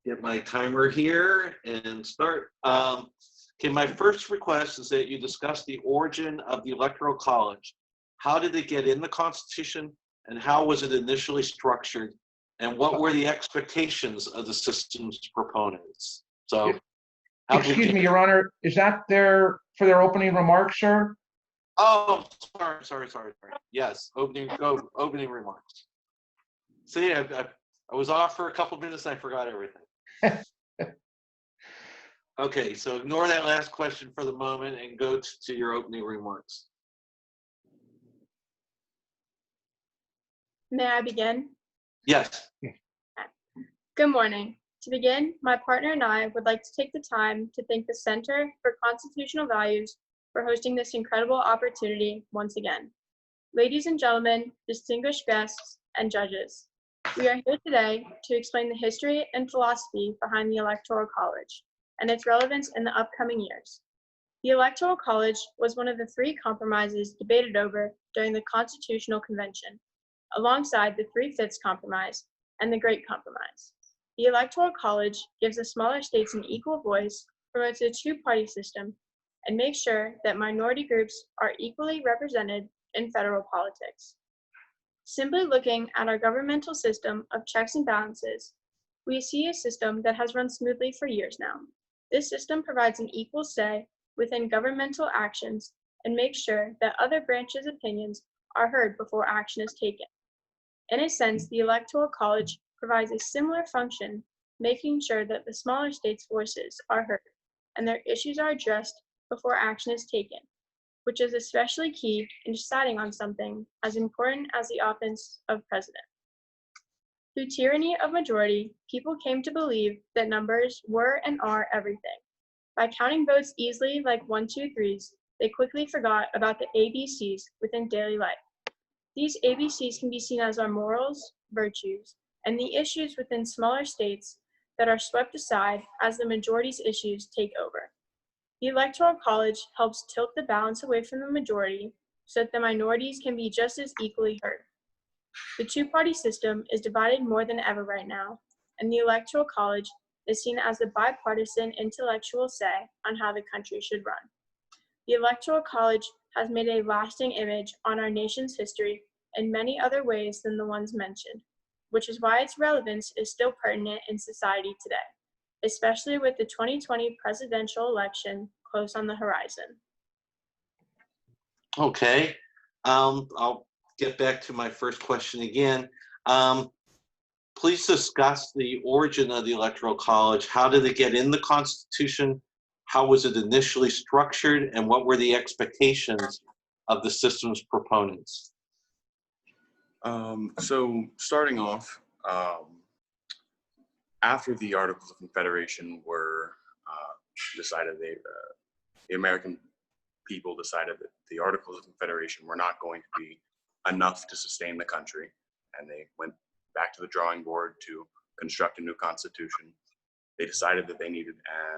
get my timer here and start. Okay, my first request is that you discuss the origin of the Electoral College. How did it get in the Constitution, and how was it initially structured, and what were the expectations of the system's proponents? So, Excuse me, Your Honor, is that for their opening remarks, sir? Oh, sorry. Yes, opening remarks. See, I was off for a couple minutes and I forgot everything. Okay, so ignore that last question for the moment and go to your opening remarks. May I begin? Yes. Good morning. To begin, my partner and I would like to take the time to thank the Center for Constitutional Values for hosting this incredible opportunity once again. Ladies and gentlemen, distinguished guests, and judges, we are here today to explain the history and philosophy behind the Electoral College and its relevance in the upcoming years. The Electoral College was one of the three compromises debated over during the Constitutional Convention, alongside the 3/5 Compromise and the Great Compromise. The Electoral College gives the smaller states an equal voice, promotes a two-party system, and makes sure that minority groups are equally represented in federal politics. Simply looking at our governmental system of checks and balances, we see a system that has run smoothly for years now. This system provides an equal say within governmental actions and makes sure that other branches' opinions are heard before action is taken. In a sense, the Electoral College provides a similar function, making sure that the smaller states' voices are heard and their issues are addressed before action is taken, which is especially key in deciding on something as important as the office of president. Through tyranny of majority, people came to believe that numbers were and are everything. By counting votes easily like 1, 2, 3s, they quickly forgot about the ABCs within daily life. These ABCs can be seen as our morals, virtues, and the issues within smaller states that are swept aside as the majority's issues take over. The Electoral College helps tilt the balance away from the majority so that the minorities can be just as equally heard. The two-party system is divided more than ever right now, and the Electoral College is seen as the bipartisan intellectual say on how the country should run. The Electoral College has made a lasting image on our nation's history in many other ways than the ones mentioned, which is why its relevance is still pertinent in society today, especially with the 2020 presidential election close on the horizon. Okay. I'll get back to my first question again. Please discuss the origin of the Electoral College. How did it get in the Constitution? How was it initially structured? And what were the expectations of the system's proponents? So starting off, after the Articles of Confederation were decided, the American people decided that the Articles of Confederation were not going to be enough to sustain the country, and they went back to the drawing board to construct a new constitution. They decided that they needed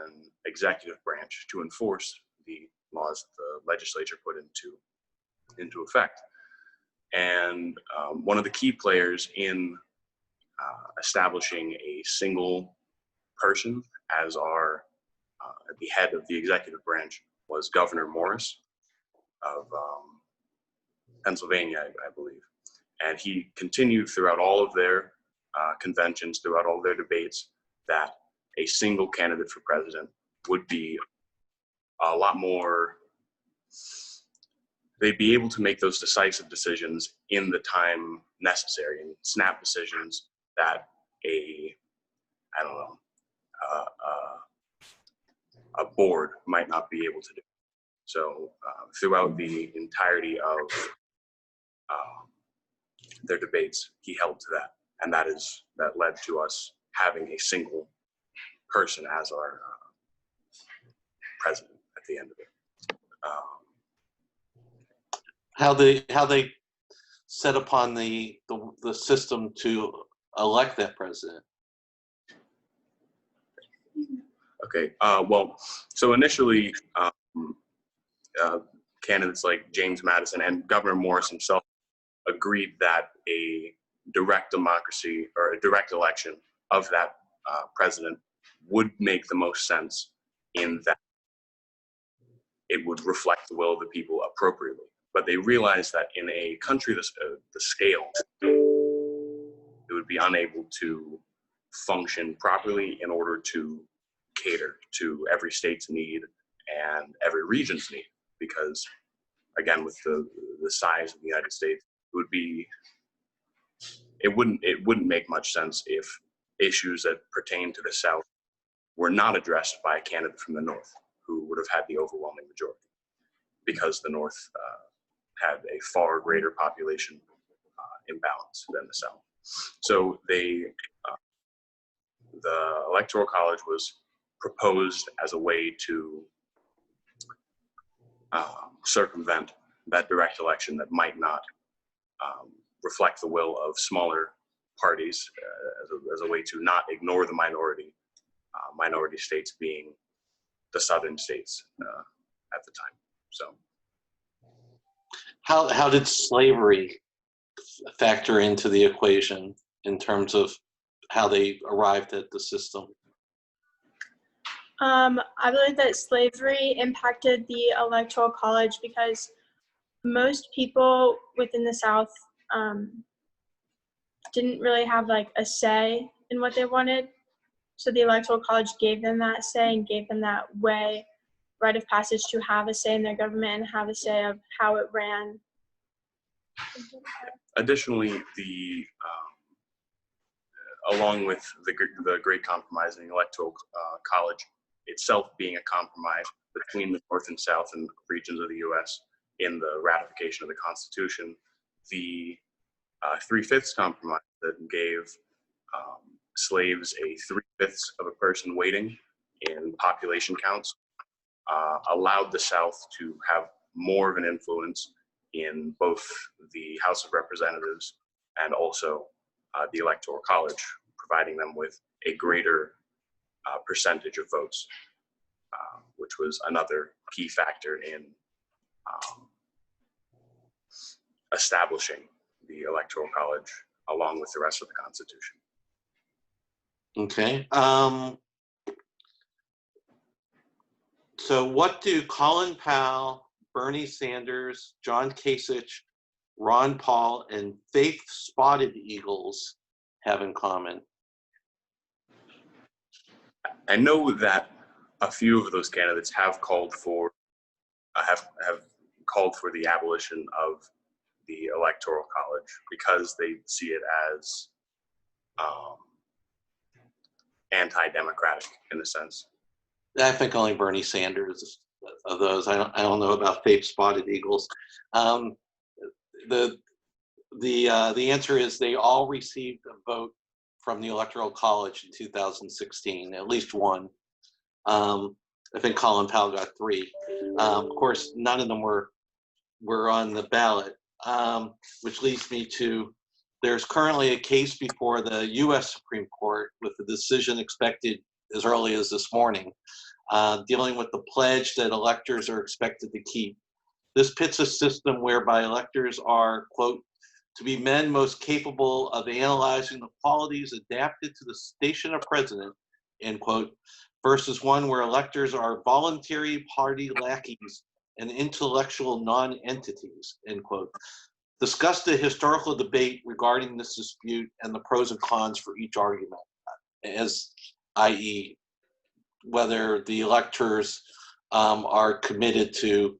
an executive branch to enforce the laws that the legislature put into effect. And one of the key players in establishing a single person as our the head of the executive branch was Governor Morris of Pennsylvania, I believe. And he continued throughout all of their conventions, throughout all their debates, that a single candidate for president would be a lot more, they'd be able to make those decisive decisions in the time necessary and snap decisions that a board might not be able to do. So throughout the entirety of their debates, he held to that, and that led to us having a single person as our president at the end of it. How they set upon the system to elect that president? Okay. Well, so initially, candidates like James Madison and Governor Morris himself agreed that a direct democracy or a direct election of that president would make the most sense, in that it would reflect the will of the people appropriately. But they realized that in a country the scale, it would be unable to function properly in order to cater to every state's need and every region's need. Because again, with the size of the United States, it wouldn't make much sense if issues that pertain to the South were not addressed by a candidate from the North, who would have had the overwhelming majority, because the North had a far greater population imbalance than the South. So the Electoral College was proposed as a way to circumvent that direct election that might not reflect the will of smaller parties, as a way to not ignore the minority states being the southern states at the time. So how did slavery factor into the equation in terms of how they arrived at the system? I believe that slavery impacted the Electoral College because most people within the South didn't really have like a say in what they wanted. So the Electoral College gave them that say and gave them that rite of passage to have a say in their government and have a say of how it ran. additionally, along with the Great Compromise and the Electoral College itself being a compromise between the North and South and regions of the U.S. in the ratification of the Constitution, the 3/5 compromise that gave slaves a 3/5 of a person weighting in population counts allowed the South to have more of an influence in both the House of Representatives and also the Electoral College, providing them with a greater percentage of votes, which was another key factor in establishing the Electoral College along with the rest of the Constitution. Okay. So what do Colin Powell, Bernie Sanders, John Kasich, Ron Paul, and Faith Spotted Eagles have in common? I know that a few of those candidates have called for the abolition of the Electoral College because they see it as anti-democratic in a sense. I think only Bernie Sanders of those. I don't know about fake spotted eagles. The answer is they all received a vote from the Electoral College in 2016, at least one. I think Colin Powell got 3. Of course, none of them were on the ballot, which leads me to there's currently a case before the U.S. Supreme Court with a decision expected as early as this morning, dealing with the pledge that electors are expected to keep. This pits a system whereby electors are, quote, to be men most capable of analyzing the qualities adapted to the station of president, end quote, versus one where electors are voluntary party lackeys and intellectual non-entities, end quote. Discuss the historical debate regarding this dispute and the pros and cons for each argument, as i.e. whether the electors are committed to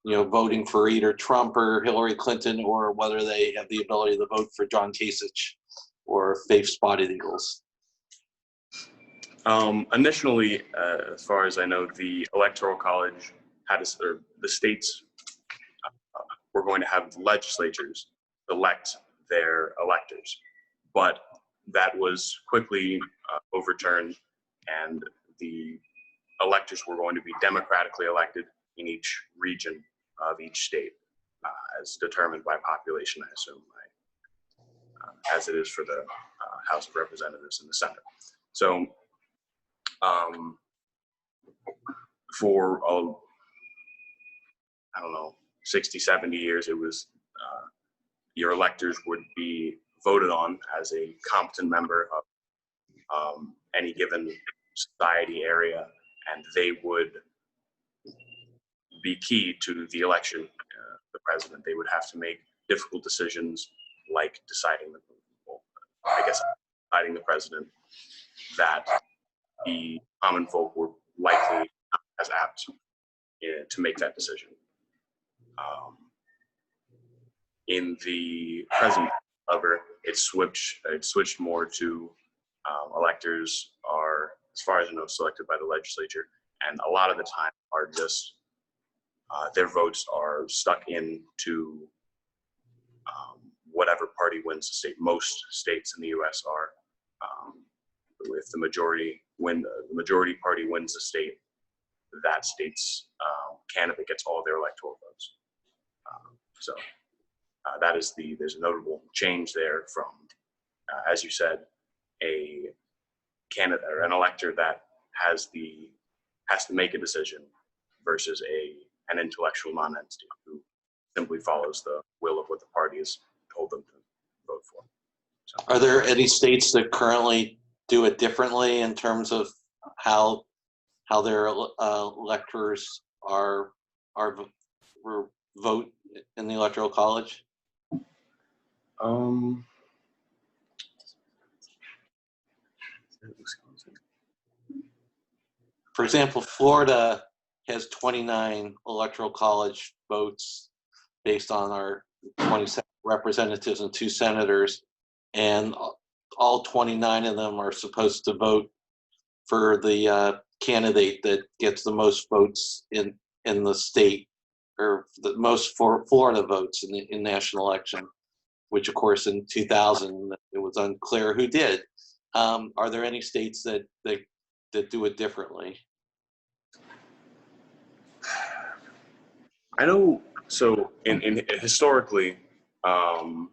voting for either Trump or Hillary Clinton, or whether they have the ability to vote for John Kasich or fake spotted eagles. Initially, as far as I know, the Electoral College or the states were going to have legislatures elect their electors, but that was quickly overturned, and the electors were going to be democratically elected in each region of each state, as determined by population, I assume, as it is for the House of Representatives and the Senate. So for, I don't know, 60, 70 years, it was your electors would be voted on as a competent member of any given society area, and they would be key to the election, the president. They would have to make difficult decisions like deciding the president, that the common folk were likely not as apt to make that decision. In the present, however, it switched more to electors are, as far as I know, selected by the legislature, and a lot of the time are just their votes are stuck into whatever party wins the state. Most states in the U.S. are, if the majority party wins the state, that state's candidate gets all their electoral votes. So there's a notable change there from, as you said, a candidate or an elector that has to make a decision versus an intellectual non-entity who simply follows the will of what the party has told them to vote for. So, are there any states that currently do it differently in terms of how their electors are vote in the Electoral College? For example, Florida has 29 Electoral College votes based on our 27 representatives and 2 senators, and all 29 of them are supposed to vote for the candidate that gets the most votes in the state, or the most for Florida votes in national election, which of course in 2000 it was unclear who did. Are there any states that do it differently? I know. So in historically, I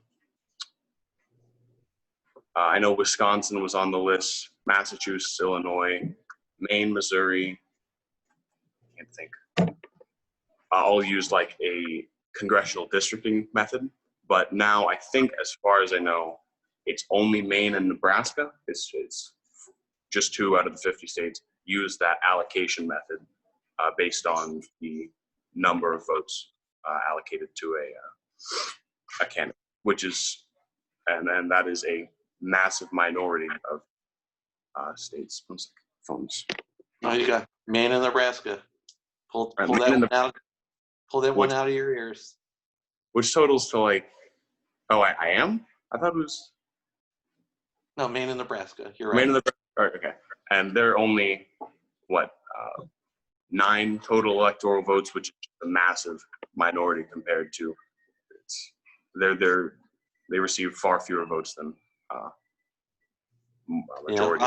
know Wisconsin was on the list, Massachusetts, Illinois, Maine, Missouri. I can't think. All used like a congressional districting method, but now I think, as far as I know, it's only Maine and Nebraska. It's just 2 out of the 50 states use that allocation method based on the number of votes allocated to a candidate, which is, and then that is a massive minority of states. Phones. Oh, you got Maine and Nebraska. Pull that one out. Pull that one out of your ears. Which totals to like Oh, I am? I thought it was No, Maine and Nebraska. You're right. Maine and Nebraska. All right, okay. And there are only, what, 9 total electoral votes, which is a massive minority compared to, they receive far fewer votes than majority.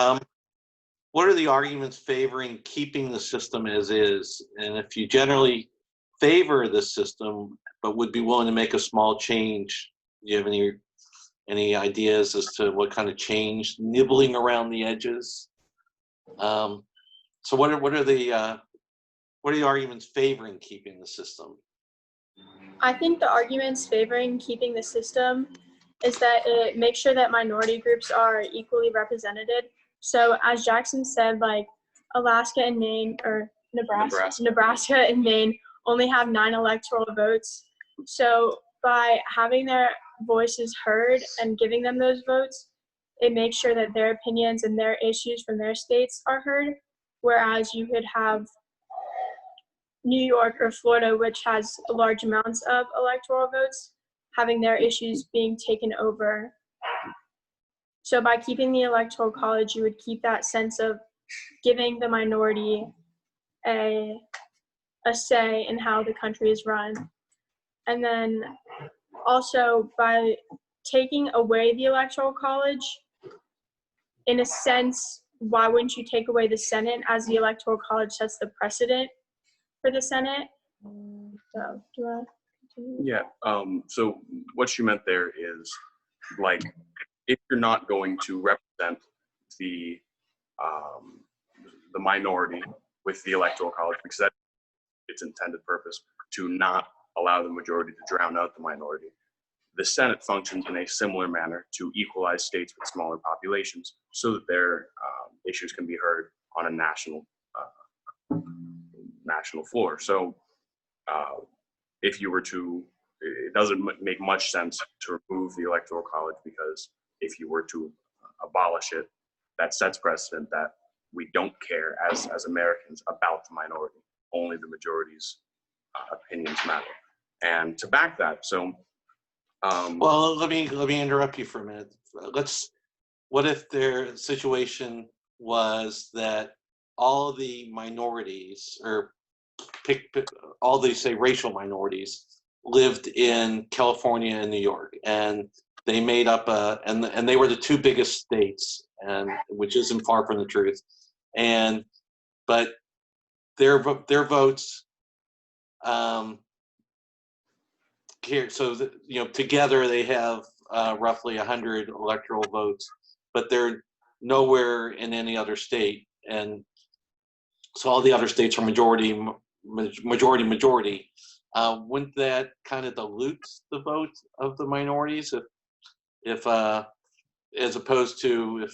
What are the arguments favoring keeping the system as is? And if you generally favor the system, but would be willing to make a small change, do you have any ideas as to what kind of change, nibbling around the edges? So what are the arguments favoring keeping the system? I think the arguments favoring keeping the system is that it makes sure that minority groups are equally represented. So as Jackson said, like Alaska and Maine, or Nebraska and Maine only have 9 electoral votes. So by having their voices heard and giving them those votes, it makes sure that their opinions and their issues from their states are heard. Whereas you could have New York or Florida, which has large amounts of electoral votes, having their issues being taken over. So by keeping the Electoral College, you would keep that sense of giving the minority a say in how the country is run. And then also by taking away the Electoral College, in a sense, why wouldn't you take away the Senate, as the Electoral College sets the precedent for the Senate? So, do you want to continue? Yeah, so what she meant there is, like, if you're not going to represent the minority with the Electoral College, because that's its intended purpose, to not allow the majority to drown out the minority, the Senate functions in a similar manner to equalize states with smaller populations so that their issues can be heard on a national floor. So if you were to, it doesn't make much sense to remove the Electoral College, because if you were to abolish it, that sets precedent that we don't care as Americans about the minority. Only the majority's opinions matter. And to back that, so well, let me interrupt you for a minute. What if their situation was that all of the minorities, or all these, say, racial minorities, lived in California and New York, and they made up and they were the 2 biggest states, and which isn't far from the truth, but their votes here, so together they have roughly 100 electoral votes, but they're nowhere in any other state, and so all the other states are majority. Wouldn't that kind of dilute the vote of the minorities if as opposed to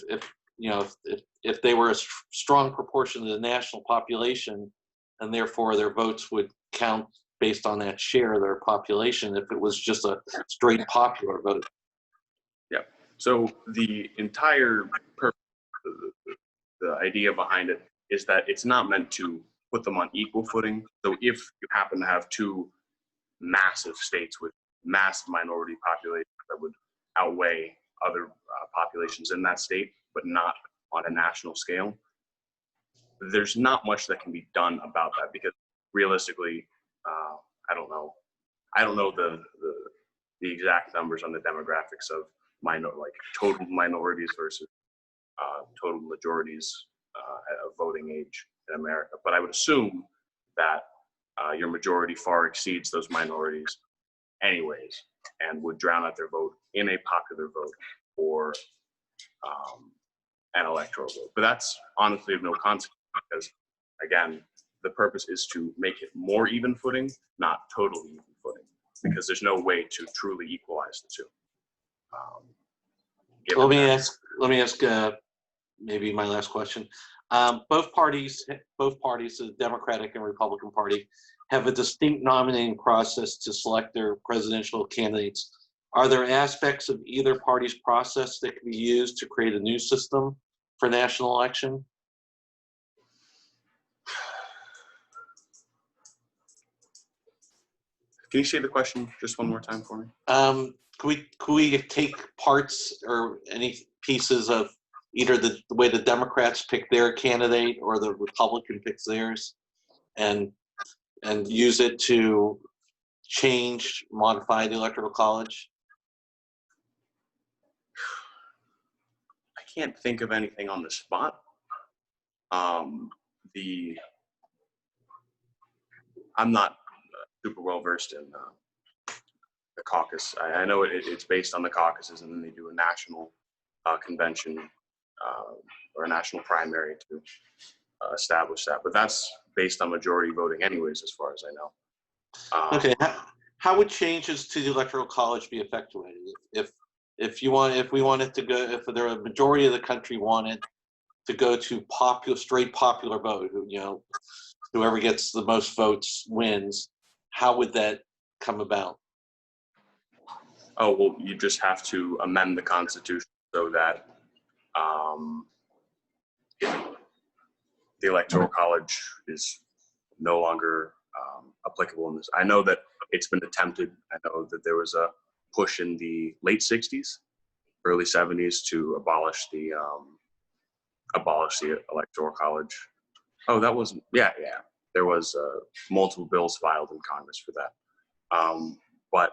if they were a strong proportion of the national population, and therefore their votes would count based on that share of their population if it was just a straight popular vote? Yeah. So the entire purpose, the idea behind it is that it's not meant to put them on equal footing. So if you happen to have 2 massive states with massive minority populations that would outweigh other populations in that state, but not on a national scale, there's not much that can be done about that, because realistically, I don't know the exact numbers on the demographics of total minorities versus total majorities of voting age in America. But I would assume that your majority far exceeds those minorities anyways, and would drown out their vote in a popular vote or an electoral vote. But that's honestly of no consequence, because again, the purpose is to make it more even footing, not totally even footing, because there's no way to truly equalize the 2. Let me ask maybe my last question. Both parties, the Democratic and Republican Party, have a distinct nominating process to select their presidential candidates. Are there aspects of either party's process that can be used to create a new system for national election? Can you say the question just one more time for me? Could we take parts or any pieces of either the way the Democrats pick their candidate or the Republican picks theirs, and use it to modify the Electoral College? I can't think of anything on the spot. I'm not super well versed in the caucus. I know it's based on the caucuses, and then they do a national convention or a national primary to establish that. But that's based on majority voting anyways, as far as I know. Okay, how would changes to the Electoral College be effectuated? If we wanted to go, if there a majority of the country wanted to go to straight popular vote, whoever gets the most votes wins, how would that come about? Oh, well, you just have to amend the Constitution so that the Electoral College is no longer applicable in this. I know that it's been attempted. I know that there was a push in the late 60s, early 70s to abolish the Electoral College. Oh, that wasn't, yeah. There was multiple bills filed in Congress for that. But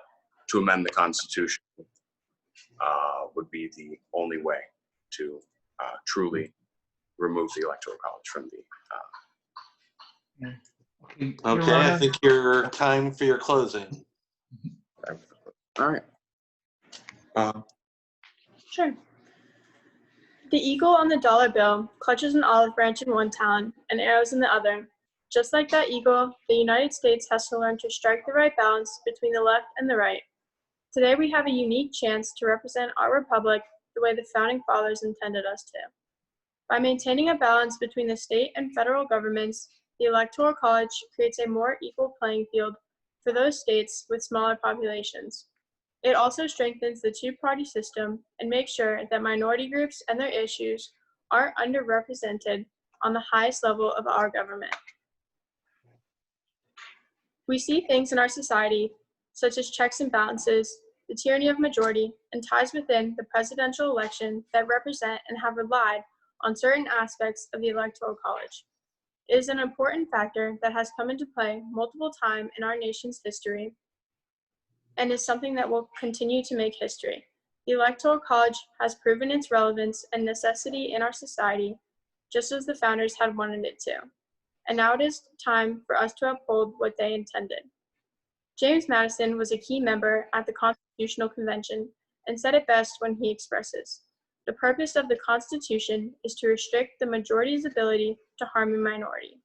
to amend the Constitution would be the only way to truly remove the Electoral College from the. Okay, I think your time for your closing. All right. Sure. The eagle on the dollar bill clutches an olive branch in one talon and arrows in the other. Just like that eagle, the United States has to learn to strike the right balance between the left and the right. Today we have a unique chance to represent our republic the way the founding fathers intended us to. By maintaining a balance between the state and federal governments, the Electoral College creates a more equal playing field for those states with smaller populations. It also strengthens the two-party system and makes sure that minority groups and their issues are underrepresented on the highest level of our government. We see things in our society, such as checks and balances, the tyranny of majority, and ties within the presidential election that represent and have relied on certain aspects of the Electoral College. It is an important factor that has come into play multiple times in our nation's history and is something that will continue to make history. The Electoral College has proven its relevance and necessity in our society, just as the founders had wanted it to. And now it is time for us to uphold what they intended. James Madison was a key member at the Constitutional Convention and said it best when he expresses, "The purpose of the Constitution is to restrict the majority's ability to harm a minority."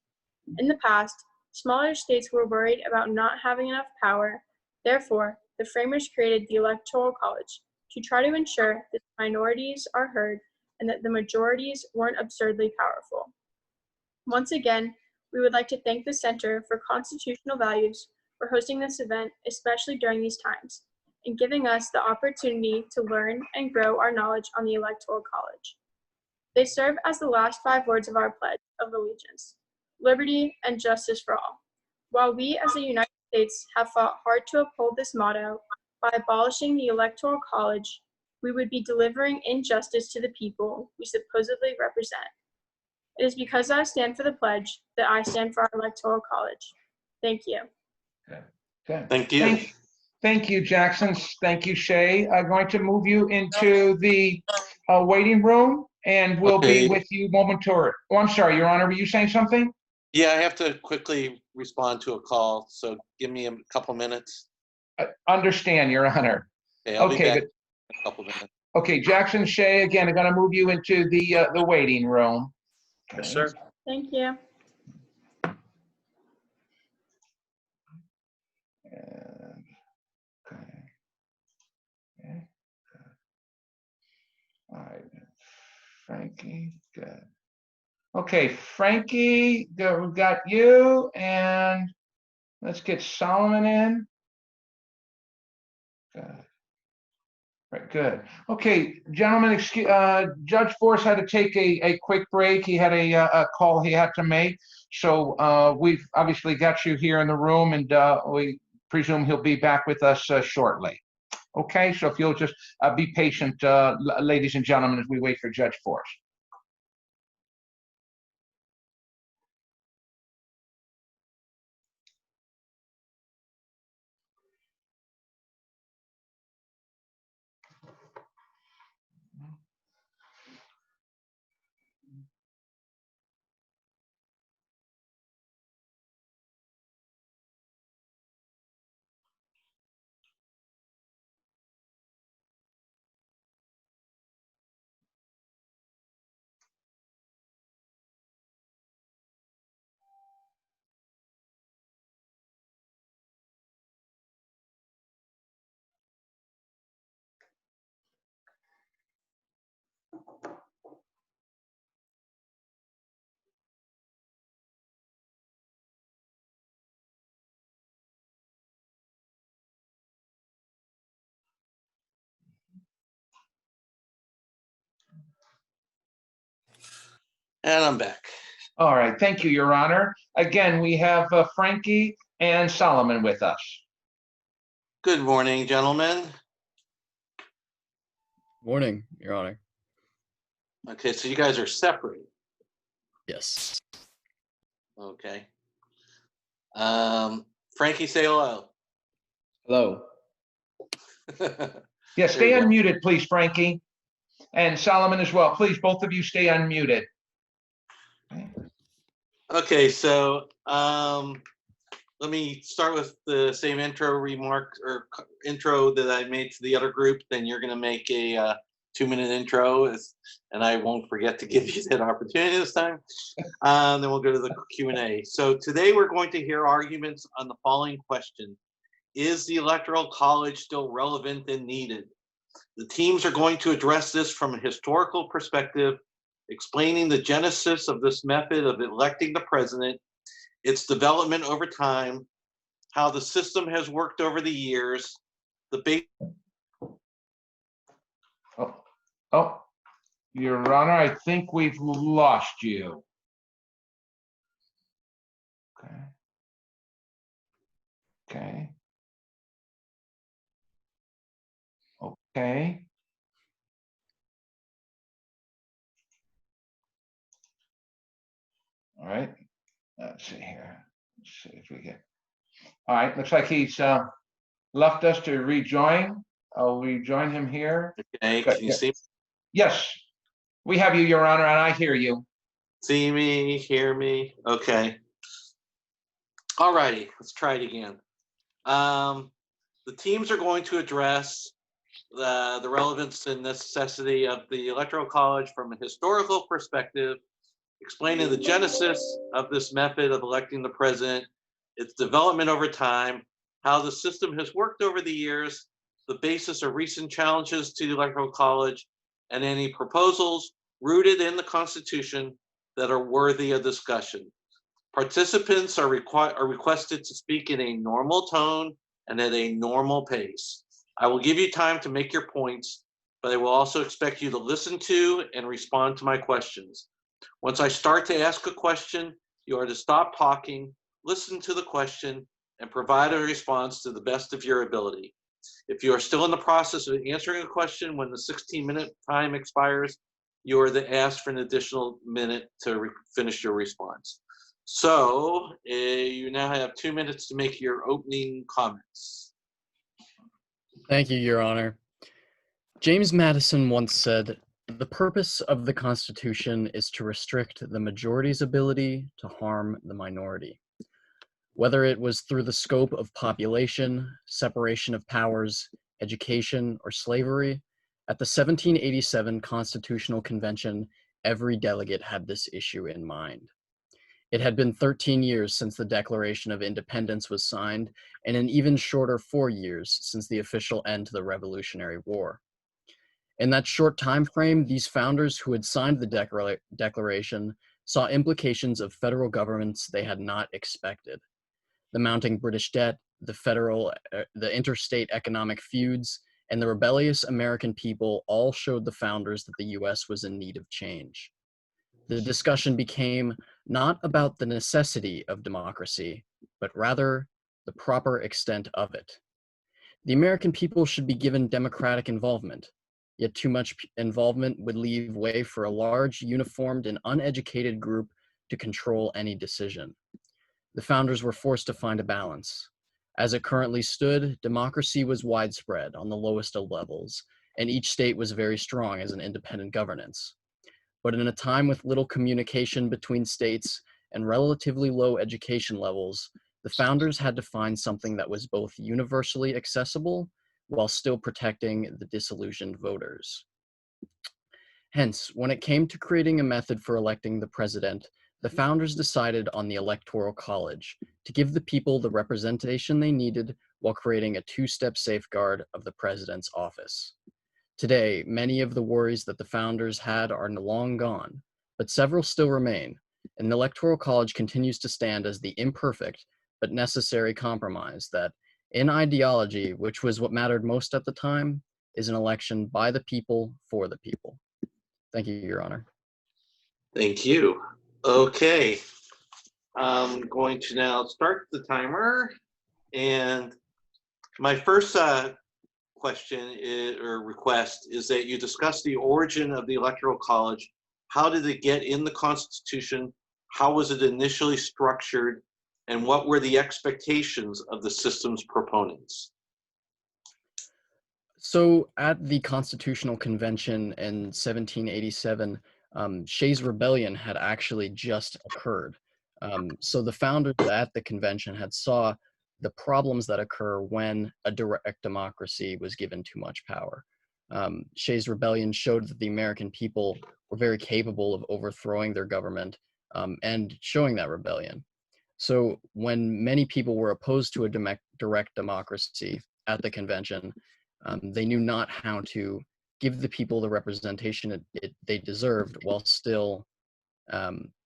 In the past, smaller states were worried about not having enough power. Therefore, the framers created the Electoral College to try to ensure that minorities are heard and that the majorities weren't absurdly powerful. Once again, we would like to thank the Center for Constitutional Values for hosting this event, especially during these times, and giving us the opportunity to learn and grow our knowledge on the Electoral College. They serve as the last 5 words of our Pledge of Allegiance: liberty and justice for all. While we as the United States have fought hard to uphold this motto, by abolishing the Electoral College, we would be delivering injustice to the people we supposedly represent. It is because I stand for the pledge that I stand for our Electoral College. Thank you. Okay. Thank you. Thank you, Jackson. Thank you, Shay. I'm going to move you into the waiting room, and we'll be with you momentarily. Oh, I'm sorry, Your Honor, were you saying something? Yeah, I have to quickly respond to a call, so give me a couple minutes. Understand, Your Honor. Okay, I'll be back in a couple minutes. Okay, Jackson, Shay, again, I'm going to move you into the waiting room. Yes, sir. Thank you. Okay. All right, Frankie, good. Okay, Frankie, we've got you, and let's get Solomon in. Good. Right, good. Okay, gentlemen, Judge Force had to take a quick break. He had a call he had to make. So we've obviously got you here in the room, and we presume he'll be back with us shortly. Okay, so if you'll just be patient, ladies and gentlemen, as we wait for Judge Forrest. And I'm back. All right, thank you, Your Honor. Again, we have Frankie and Solomon with us. Good morning, gentlemen. Morning, Your Honor. Okay, so you guys are separate. Yes. Okay. Frankie, say hello. Hello. Yeah, stay unmuted, please, Frankie. And Solomon as well. Please, both of you stay unmuted. Okay, so let me start with the same intro remark or intro that I made to the other group. Then you're going to make a 2-minute intro, and I won't forget to give you that opportunity this time. Then we'll go to the Q&A. So today we're going to hear arguments on the following question. Is the Electoral College still relevant and needed? The teams are going to address this from a historical perspective, explaining the genesis of this method of electing the president, its development over time, how the system has worked over the years, the Oh, Your Honor, I think we've lost you. Okay. Okay. Okay. All right. Let's see here. Let's see if we get. All right. Looks like he's left us to rejoin. I'll rejoin him here. Okay. Can you see? Yes, we have you, Your Honor, and I hear you. See me, hear me. Okay. All righty. Let's try it again. The teams are going to address the relevance and necessity of the Electoral College from a historical perspective, explaining the genesis of this method of electing the president, its development over time, how the system has worked over the years, the basis of recent challenges to the Electoral College, and any proposals rooted in the Constitution that are worthy of discussion. Participants are requested to speak in a normal tone and at a normal pace. I will give you time to make your points, but I will also expect you to listen to and respond to my questions. Once I start to ask a question, you are to stop talking, listen to the question, and provide a response to the best of your ability. If you are still in the process of answering a question when the 16-minute time expires, you are to ask for an additional minute to finish your response. So you now have 2 minutes to make your opening comments. Thank you, Your Honor. James Madison once said, "The purpose of the Constitution is to restrict the majority's ability to harm the minority." Whether it was through the scope of population, separation of powers, education, or slavery, at the 1787 Constitutional Convention, every delegate had this issue in mind. It had been 13 years since the Declaration of Independence was signed, and an even shorter 4 years since the official end to the Revolutionary War. In that short time frame, these founders who had signed the Declaration saw implications of federal governments they had not expected. The mounting British debt, the interstate economic feuds, and the rebellious American people all showed the founders that the US was in need of change. The discussion became not about the necessity of democracy, but rather the proper extent of it. The American people should be given democratic involvement, yet too much involvement would leave way for a large, uniformed, and uneducated group to control any decision. The founders were forced to find a balance. As it currently stood, democracy was widespread on the lowest of levels, and each state was very strong as an independent governance. But in a time with little communication between states and relatively low education levels, the founders had to find something that was both universally accessible while still protecting the disillusioned voters. Hence, when it came to creating a method for electing the president, the founders decided on the Electoral College to give the people the representation they needed while creating a two-step safeguard of the president's office. Today, many of the worries that the founders had are long gone, but several still remain, and the Electoral College continues to stand as the imperfect but necessary compromise that, in ideology, which was what mattered most at the time, is an election by the people for the people. Thank you, Your Honor. Thank you. Okay, I'm going to now start the timer. And my first question or request is that you discuss the origin of the Electoral College. How did it get in the Constitution? How was it initially structured? And what were the expectations of the system's proponents? So at the Constitutional Convention in 1787, Shays' Rebellion had actually just occurred. So the founders at the convention had saw the problems that occur when a direct democracy was given too much power. Shays' Rebellion showed that the American people were very capable of overthrowing their government and showing that rebellion. So when many people were opposed to a direct democracy at the convention, they knew not how to give the people the representation they deserved while still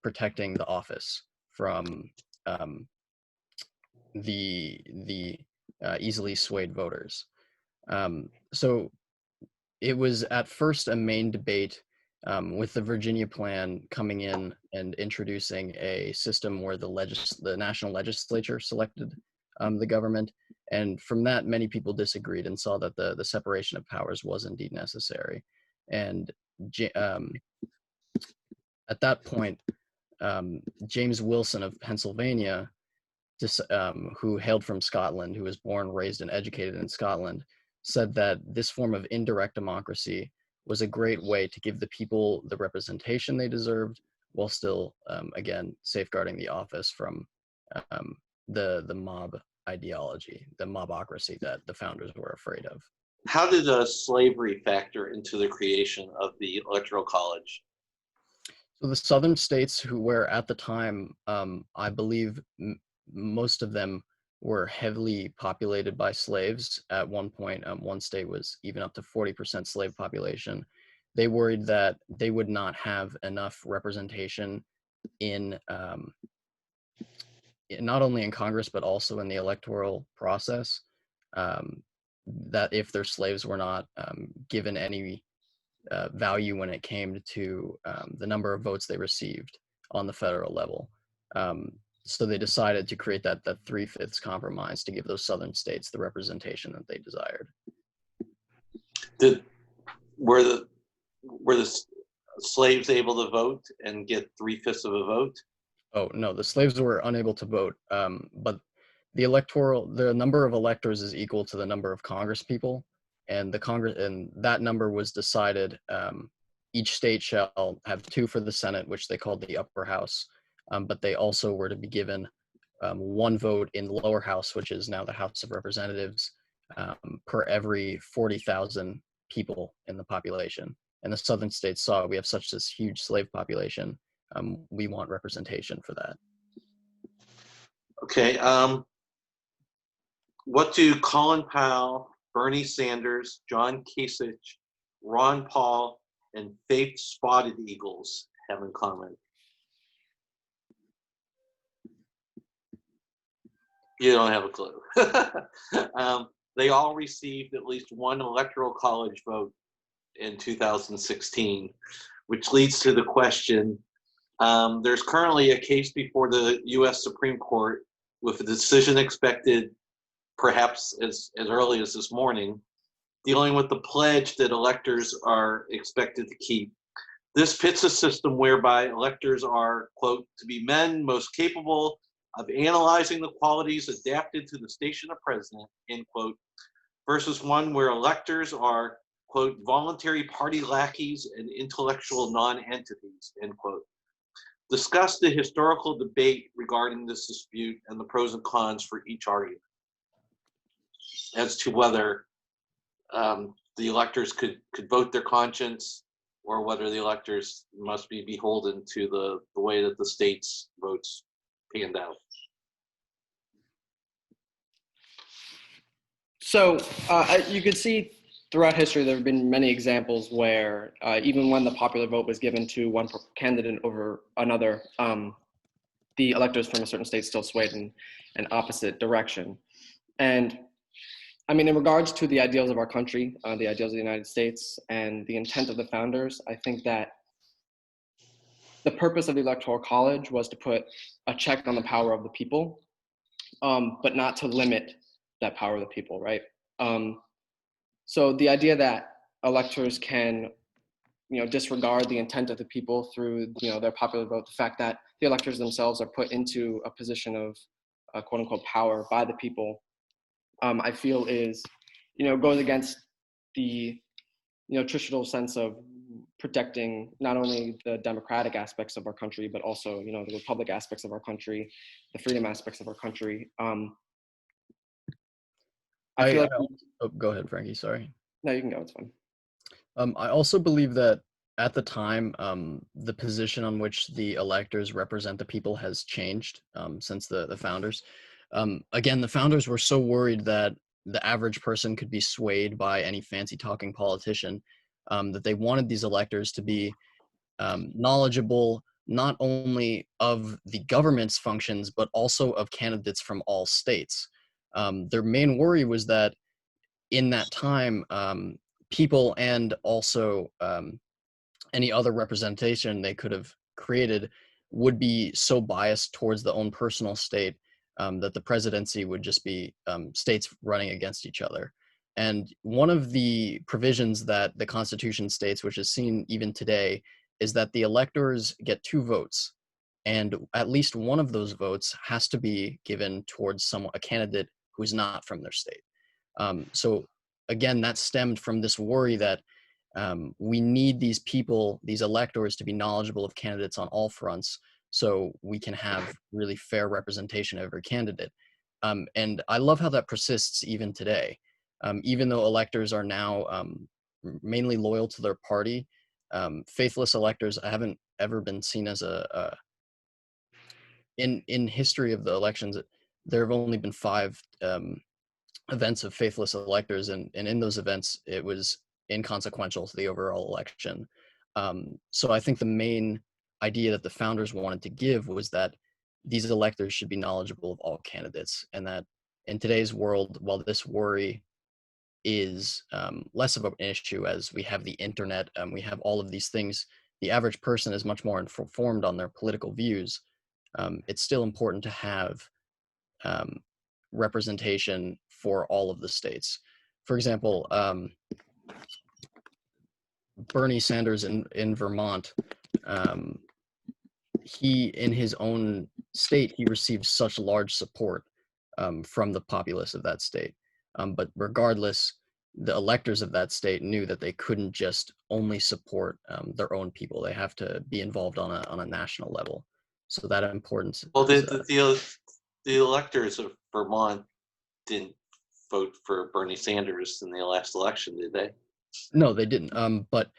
protecting the office from the easily swayed voters. So it was at first a main debate with the Virginia Plan coming in and introducing a system where the national legislature selected the government. And from that, many people disagreed and saw that the separation of powers was indeed necessary. And at that point, James Wilson of Pennsylvania, who hailed from Scotland, who was born, raised, and educated in Scotland, said that this form of indirect democracy was a great way to give the people the representation they deserved while still, again, safeguarding the office from the mob ideology, the mobocracy that the founders were afraid of. How did slavery factor into the creation of the Electoral College? So the southern states who were at the time, I believe most of them were heavily populated by slaves. At one point, one state was even up to 40% slave population. They worried that they would not have enough representation in not only in Congress, but also in the electoral process, that if their slaves were not given any value when it came to the number of votes they received on the federal level. So they decided to create that 3/5 compromise to give those southern states the representation that they desired. Were the slaves able to vote and get 3/5 of a vote? Oh no, the slaves were unable to vote, but the number of electors is equal to the number of Congress people, and that number was decided. Each state shall have 2 for the Senate, which they called the upper house, but they also were to be given 1 vote in the lower house, which is now the House of Representatives, per every 40,000 people in the population. And the southern states saw we have such this huge slave population. We want representation for that. Okay. What do Colin Powell, Bernie Sanders, John Kasich, Ron Paul, and Faith Spotted Eagles have in common? You don't have a clue. They all received at least 1 Electoral College vote in 2016, which leads to the question, there's currently a case before the U.S. Supreme Court with a decision expected perhaps as early as this morning, dealing with the pledge that electors are expected to keep. This pits a system whereby electors are, quote, to be men most capable of analyzing the qualities adapted to the station of president, end quote, versus one where electors are, quote, voluntary party lackeys and intellectual non-entities, end quote. Discuss the historical debate regarding this dispute and the pros and cons for each argument as to whether the electors could vote their conscience or whether the electors must be beholden to the way that the state's votes panned out. So you could see throughout history there have been many examples where even when the popular vote was given to one candidate over another, the electors from a certain state still swayed in an opposite direction. And I mean, in regards to the ideals of our country, the ideals of the United States, and the intent of the founders, I think that the purpose of the Electoral College was to put a check on the power of the people, but not to limit that power of the people, right? So the idea that electors can, disregard the intent of the people through, their popular vote, the fact that the electors themselves are put into a position of quote unquote power by the people, I feel is, goes against the, traditional sense of protecting not only the democratic aspects of our country, but also, the republic aspects of our country, the freedom aspects of our country. I feel like. Oh, go ahead, Frankie. Sorry. No, you can go. It's fine. I also believe that at the time, the position on which the electors represent the people has changed since the founders. Again, the founders were so worried that the average person could be swayed by any fancy talking politician that they wanted these electors to be knowledgeable not only of the government's functions, but also of candidates from all states. Their main worry was that in that time, people and also any other representation they could have created would be so biased towards the own personal state that the presidency would just be states running against each other. And one of the provisions that the Constitution states, which is seen even today, is that the electors get 2 votes, and at least one of those votes has to be given towards a candidate who's not from their state. So again, that stemmed from this worry that we need these people, these electors, to be knowledgeable of candidates on all fronts so we can have really fair representation of every candidate. And I love how that persists even today. Even though electors are now mainly loyal to their party, faithless electors haven't ever been seen as in history of the elections, there have only been 5 events of faithless electors, and in those events, it was inconsequential to the overall election. So I think the main idea that the founders wanted to give was that these electors should be knowledgeable of all candidates, and that in today's world, while this worry is less of an issue as we have the internet, we have all of these things, the average person is much more informed on their political views. It's still important to have representation for all of the states. For example, Bernie Sanders in Vermont, he, in his own state, he received such large support from the populace of that state. But regardless, the electors of that state knew that they couldn't just only support their own people. They have to be involved on a national level. So that importance. Well, the electors of Vermont didn't vote for Bernie Sanders in the last election, did they? No, they didn't. But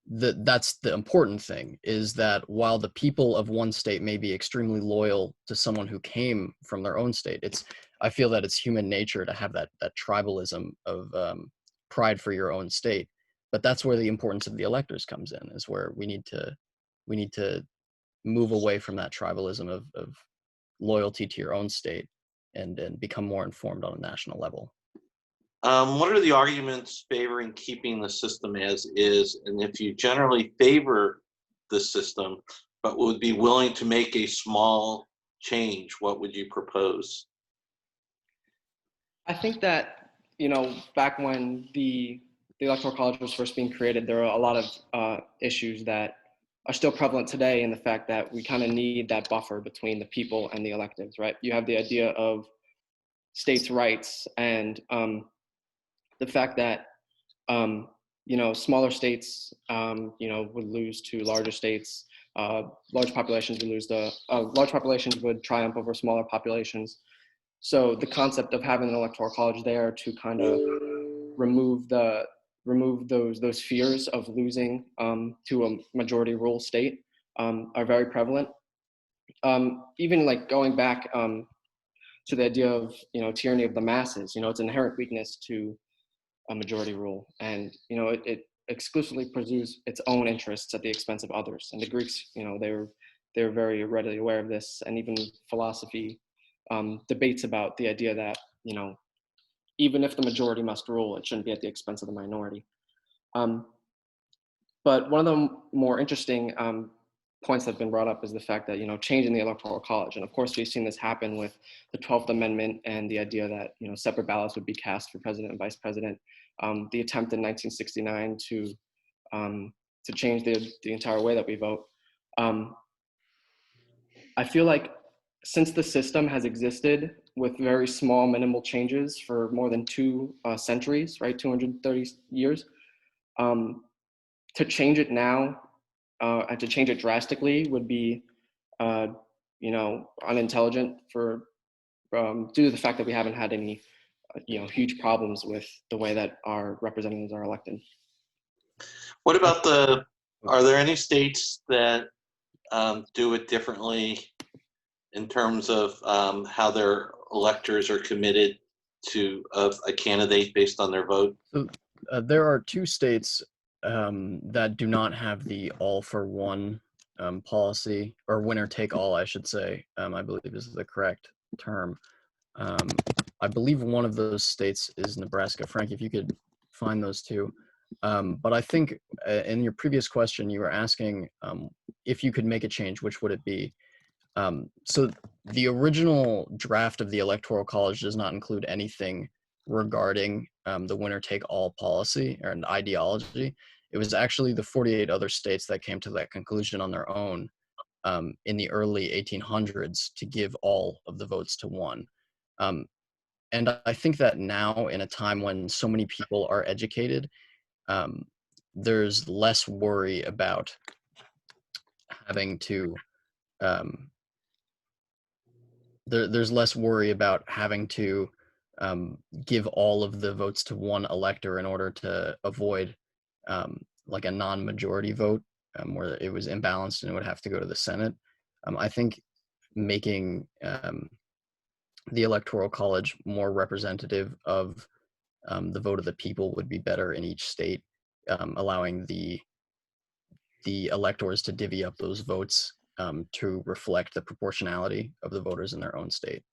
that's the important thing, is that while the people of one state may be extremely loyal to someone who came from their own state, I feel that it's human nature to have that tribalism of pride for your own state. But that's where the importance of the electors comes in, is where we need to move away from that tribalism of loyalty to your own state and become more informed on a national level. What are the arguments favoring keeping the system as is? And if you generally favor the system, but would be willing to make a small change, what would you propose? I think that, back when the Electoral College was first being created, there were a lot of issues that are still prevalent today in the fact that we kind of need that buffer between the people and the electives, right? You have the idea of states' rights and the fact that, smaller states, would lose to larger states. Large populations would triumph over smaller populations. So the concept of having an electoral college there to kind of remove those fears of losing to a majority rule state are very prevalent. Even like going back to the idea of tyranny of the masses, it's an inherent weakness to a majority rule, and it exclusively pursues its own interests at the expense of others. And the Greeks, they were very readily aware of this, and even philosophy debates about the idea that even if the majority must rule, it shouldn't be at the expense of the minority. But one of the more interesting points that have been brought up is the fact that changing the Electoral College, and of course we've seen this happen with the 12th Amendment and the idea that separate ballots would be cast for president and vice president. The attempt in 1969 to change the entire way that we vote. I feel like since the system has existed with very small, minimal changes for more than 2 centuries, right, 230 years, to change it now and to change it drastically would be, unintelligent due to the fact that we haven't had any, huge problems with the way that our representatives are elected. What about are there any states that do it differently in terms of how their electors are committed to a candidate based on their vote? So there are 2 states that do not have the all for one policy, or winner take all, I should say, I believe is the correct term. I believe one of those states is Nebraska. Frank, if you could find those 2. But I think in your previous question, you were asking if you could make a change, which would it be? So the original draft of the Electoral College does not include anything regarding the winner-take-all policy or an ideology. It was actually the 48 other states that came to that conclusion on their own in the early 1800s to give all of the votes to one. And I think that now, in a time when so many people are educated, there's less worry about having to there's less worry about having to give all of the votes to one elector in order to avoid like a non-majority vote where it was imbalanced and it would have to go to the Senate. I think making the Electoral College more representative of the vote of the people would be better in each state, allowing the electors to divvy up those votes to reflect the proportionality of the voters in their own state.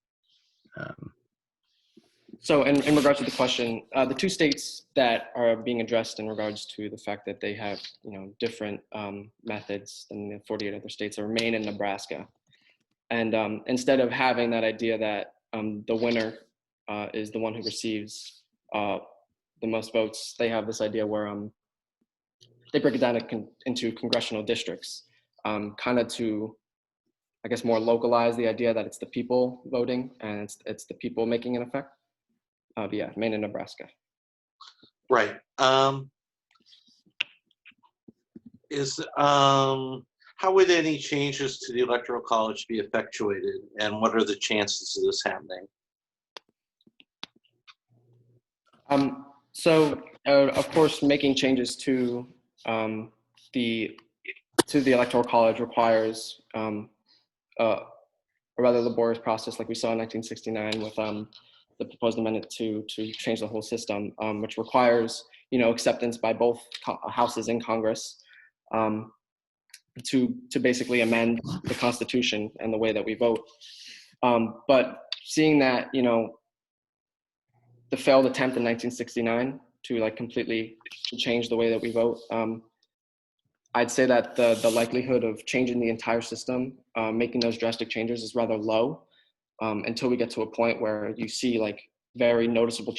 So in regards to the question, the 2 states that are being addressed in regards to the fact that they have different methods than the 48 other states are Maine and Nebraska. And instead of having that idea that the winner is the one who receives the most votes, they have this idea where they break it down into congressional districts, kind of to, I guess, more localize the idea that it's the people voting and it's the people making an effect. But yeah, Maine and Nebraska. Right. How would any changes to the Electoral College be effectuated, and what are the chances of this happening? So of course, making changes to the Electoral College requires a rather laborious process, like we saw in 1969 with the proposed amendment to change the whole system, which requires acceptance by both houses in Congress to basically amend the Constitution and the way that we vote. But seeing that the failed attempt in 1969 to completely change the way that we vote, I'd say that the likelihood of changing the entire system, making those drastic changes, is rather low until we get to a point where you see very noticeable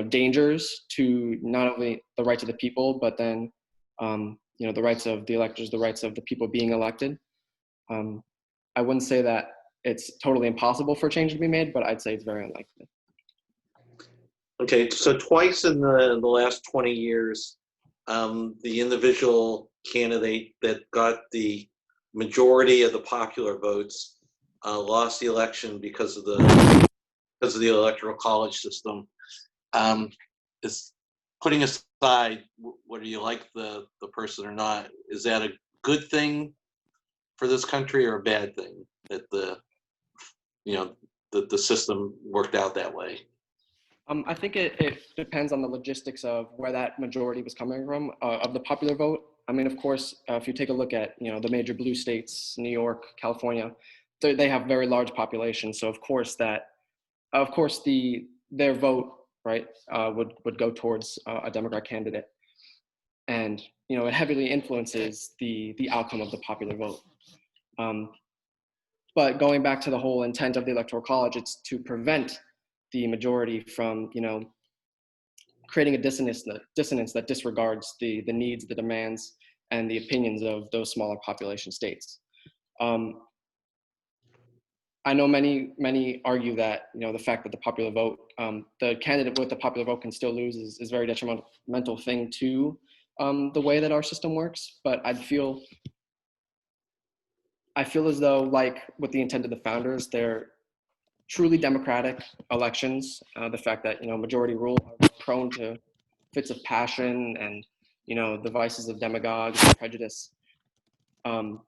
dangers to not only the rights of the people, but then the rights of the electors, the rights of the people being elected. I wouldn't say that it's totally impossible for change to be made, but I'd say it's very unlikely. Okay, so twice in the last 20 years, the individual candidate that got the majority of the popular votes lost the election because of the electoral college system. Is putting aside whether you like the person or not, is that a good thing for this country or a bad thing that the system worked out that way? I think it depends on the logistics of where that majority was coming from of the popular vote. I mean, of course, if you take a look at the major blue states, New York, California, they have very large populations. So of course their vote, right, would go towards a Democrat candidate, and it heavily influences the outcome of the popular vote. But going back to the whole intent of the Electoral College, it's to prevent the majority from creating a dissonance that disregards the needs, the demands, and the opinions of those smaller population states. I know many argue that the fact that the popular vote, the candidate with the popular vote can still lose is a very detrimental thing to the way that our system works. But I feel as though, like with the intent of the founders, they're truly democratic elections. The fact that majority rule are prone to fits of passion and the vices of demagogues and prejudice.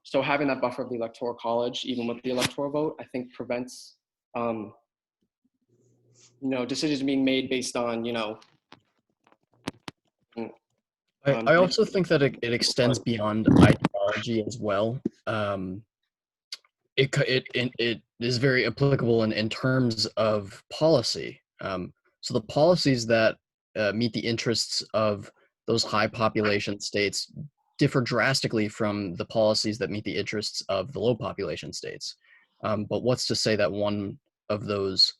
So having that buffer of the Electoral College, even with the electoral vote, I think prevents decisions being made based on I also think that it extends beyond ideology as well. It is very applicable in terms of policy. So the policies that meet the interests of those high population states differ drastically from the policies that meet the interests of the low population states. But what's to say that one of those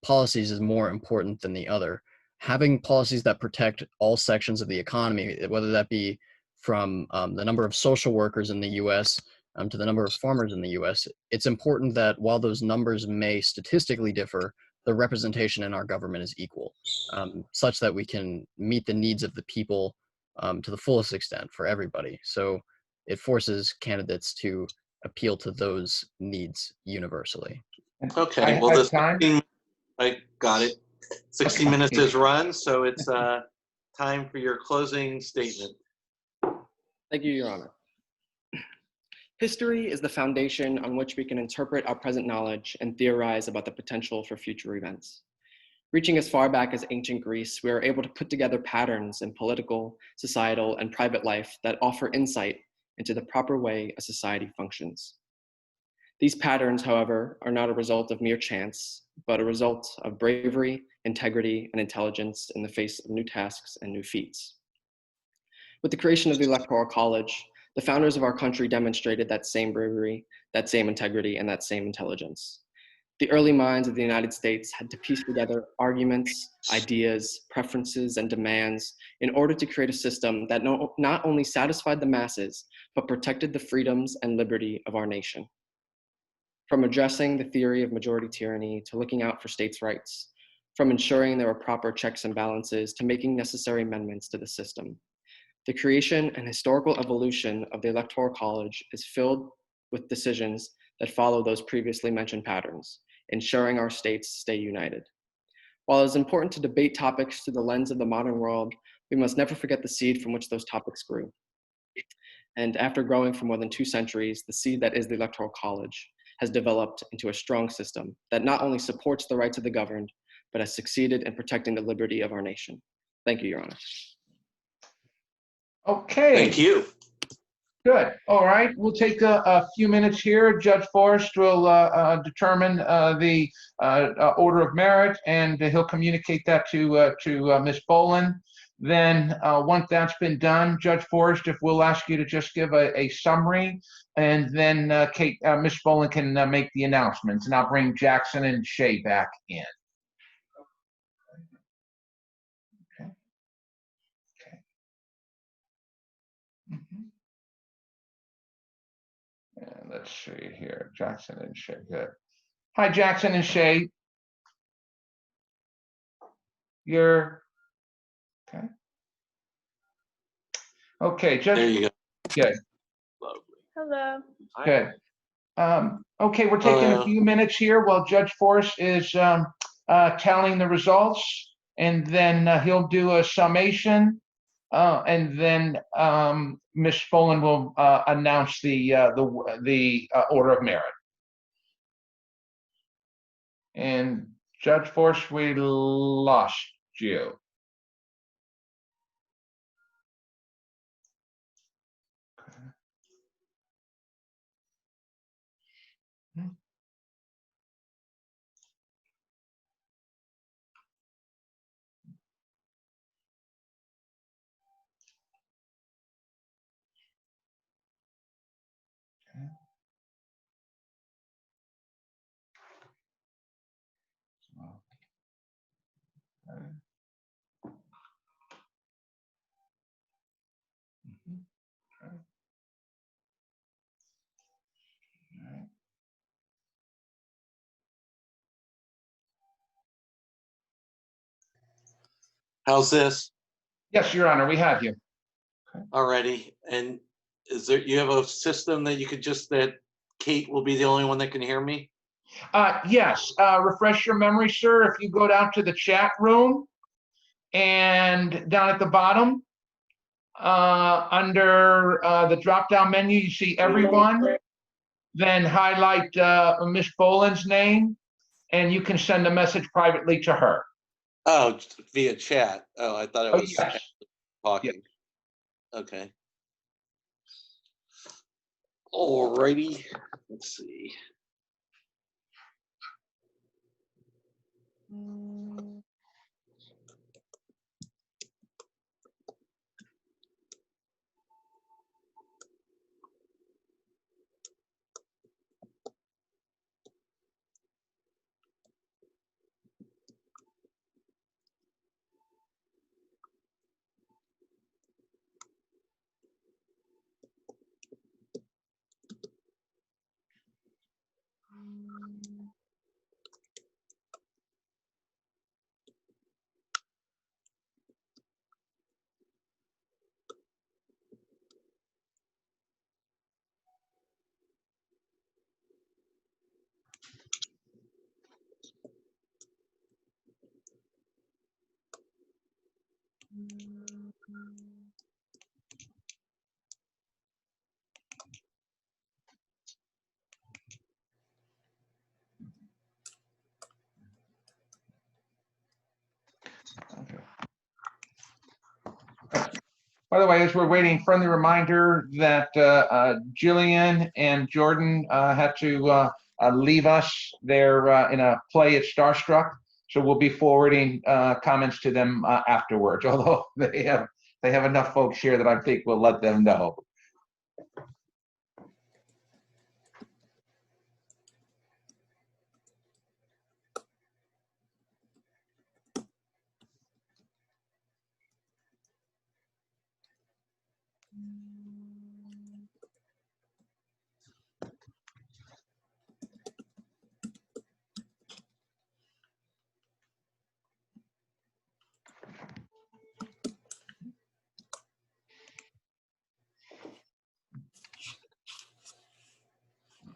policies is more important than the other? Having policies that protect all sections of the economy, whether that be from the number of social workers in the U.S. To the number of farmers in the U.S., it's important that while those numbers may statistically differ, the representation in our government is equal, such that we can meet the needs of the people to the fullest extent for everybody. So it forces candidates to appeal to those needs universally. Okay, well, this I got it. 60 minutes is run, so it's time for your closing statement. Thank you, Your Honor. History is the foundation on which we can interpret our present knowledge and theorize about the potential for future events. Reaching as far back as ancient Greece, we are able to put together patterns in political, societal, and private life that offer insight into the proper way a society functions. These patterns, however, are not a result of mere chance, but a result of bravery, integrity, and intelligence in the face of new tasks and new feats. With the creation of the Electoral College, the founders of our country demonstrated that same bravery, that same integrity, and that same intelligence. The early minds of the United States had to piece together arguments, ideas, preferences, and demands in order to create a system that not only satisfied the masses, but protected the freedoms and liberty of our nation. From addressing the theory of majority tyranny to looking out for states' rights, from ensuring there were proper checks and balances to making necessary amendments to the system. The creation and historical evolution of the Electoral College is filled with decisions that follow those previously mentioned patterns, ensuring our states stay united. While it is important to debate topics through the lens of the modern world, we must never forget the seed from which those topics grew. And after growing for more than 2 centuries, the seed that is the Electoral College has developed into a strong system that not only supports the rights of the governed, but has succeeded in protecting the liberty of our nation. Thank you, Your Honor. Okay. Thank you. Good. All right. We'll take a few minutes here. Judge Forrest will determine the order of merit, and he'll communicate that to Ms. Boland. Then once that's been done, Judge Forrest, if we'll ask you to just give a summary, and then Ms. Boland can make the announcements, and I'll bring Jackson and Shay back in. Okay. Okay. And let's see here, Jackson and Shay. Good. Hi, Jackson and Shay. You're okay. Okay, Judge. There you go. Good. Lovely. Hello. Good. Okay, we're taking a few minutes here while Judge Forrest is tallying the results, and then he'll do a summation, and then Ms. Boland will announce the order of merit. And Judge Forrest, we lost you. How's this? Yes, Your Honor, we have you. Alrighty. And is there, you have a system that you could that Kate will be the only one that can hear me? Yes, refresh your memory, sir. If you go down to the chat room and down at the bottom, under the drop-down menu, you see everyone. Then highlight Ms. Boland's name, and you can send a message privately to her. Oh, via chat. Oh, I thought it was yes. talking. Yes. Okay. Alrighty. Let's see. By the way, as we're waiting, friendly reminder that Jillian and Jordan had to leave us. They're in a play at Starstruck, so we'll be forwarding comments to them afterwards. Although they have enough folks here that I think we'll let them know.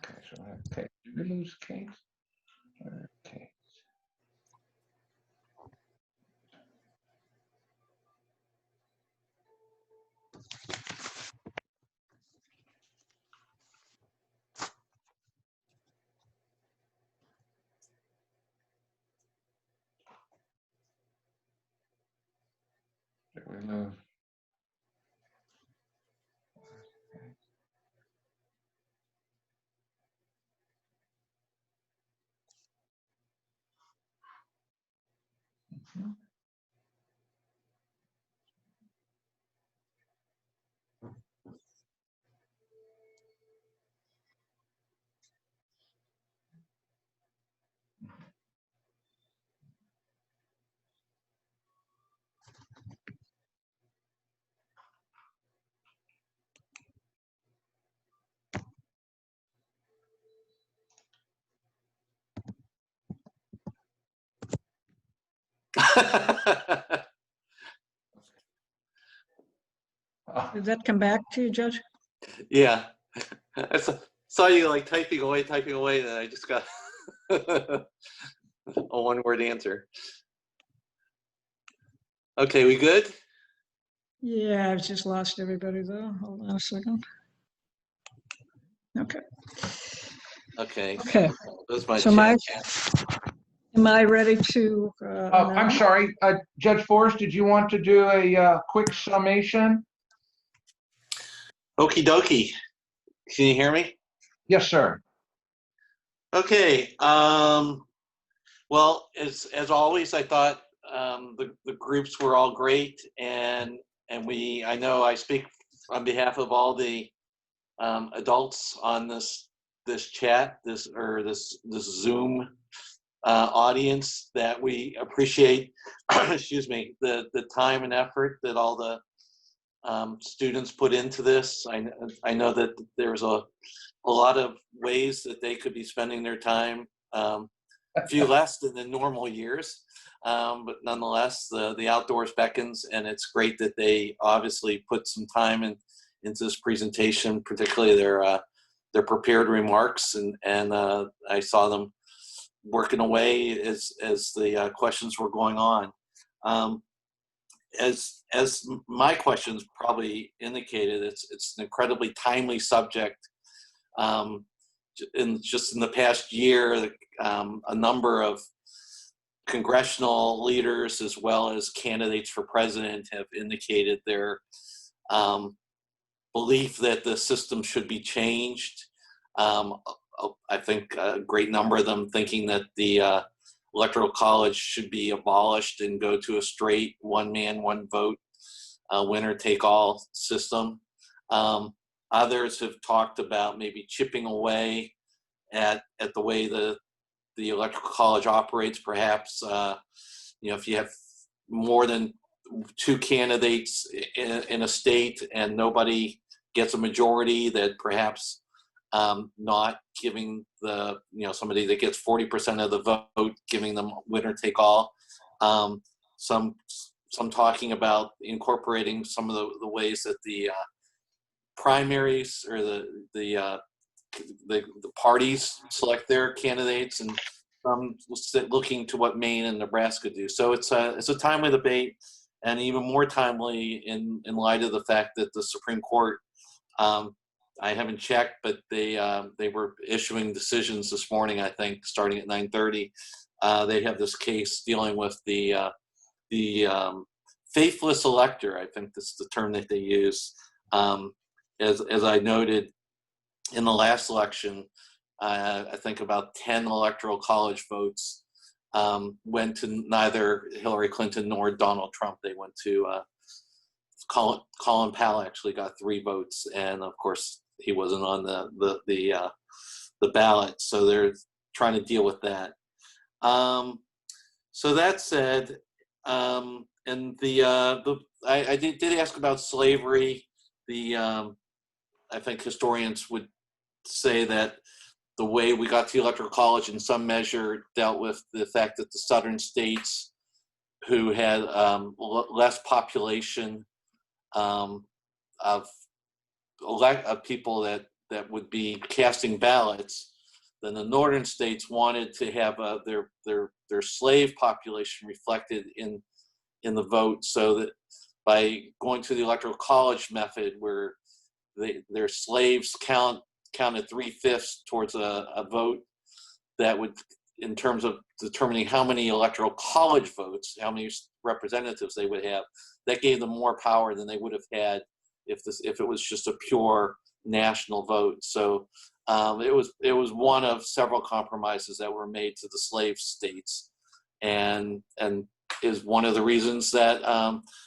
Okay, so okay, did we lose Kate? Okay. Did we lose? Did that come back to you, Judge? Yeah. Saw you like typing away, and I just got a one-word answer. Okay, we good? Yeah, I've just lost everybody though. Hold on a second. Okay. Okay. Okay. That's my So am I ready to? I'm announce? sorry, Judge Forrest, did you want to do a quick summation? Okie dokie. Can you hear me? Yes, sir. Okay. Well, as always, I thought the groups were all great, and I know I speak on behalf of all the adults on this chat, this Zoom audience, that we appreciate excuse me, the time and effort that all the students put into this. I know that there's a lot of ways that they could be spending their time, a few less than in normal years, but nonetheless the outdoors beckons, and it's great that they obviously put some time into this presentation, particularly their prepared remarks, and I saw them working away as the questions were going on. As my questions probably indicated, it's an incredibly timely subject. In the past year, a number of congressional leaders as well as candidates for president have indicated their belief that the system should be changed. I think a great number of them thinking that the Electoral College should be abolished and go to a straight one man, one vote, winner take all system. Others have talked about maybe chipping away at the way the Electoral College operates. Perhaps if you have more than two candidates in a state and nobody gets a majority, that perhaps not giving somebody that gets 40% of the vote, giving them winner take all. Some talking about incorporating some of the ways that the primaries or the parties select their candidates, and some looking to what Maine and Nebraska do. So it's a timely debate, and even more timely in light of the fact that the Supreme Court, I haven't checked, but they were issuing decisions this morning, I think, starting at 9:30. They have this case dealing with the faithless elector. I think that's the term that they use. As I noted in the last election, I think about 10 Electoral College votes went to neither Hillary Clinton nor Donald Trump. They went to Colin Powell. Actually got 3 votes, and of course he wasn't on the ballot. So they're trying to deal with that. So that said, and I did ask about slavery. I think historians would say that the way we got to the Electoral College in some measure dealt with the fact that the southern states, who had less population of people that would be casting ballots, then the northern states wanted to have their slave population reflected in the vote, so that by going to the Electoral College method, where their slaves counted 3/5 towards a vote, that would, in terms of determining how many Electoral College votes, how many representatives they would have, that gave them more power than they would have had if it was just a pure national vote. So it was one of several compromises that were made to the slave states, and is one of the reasons that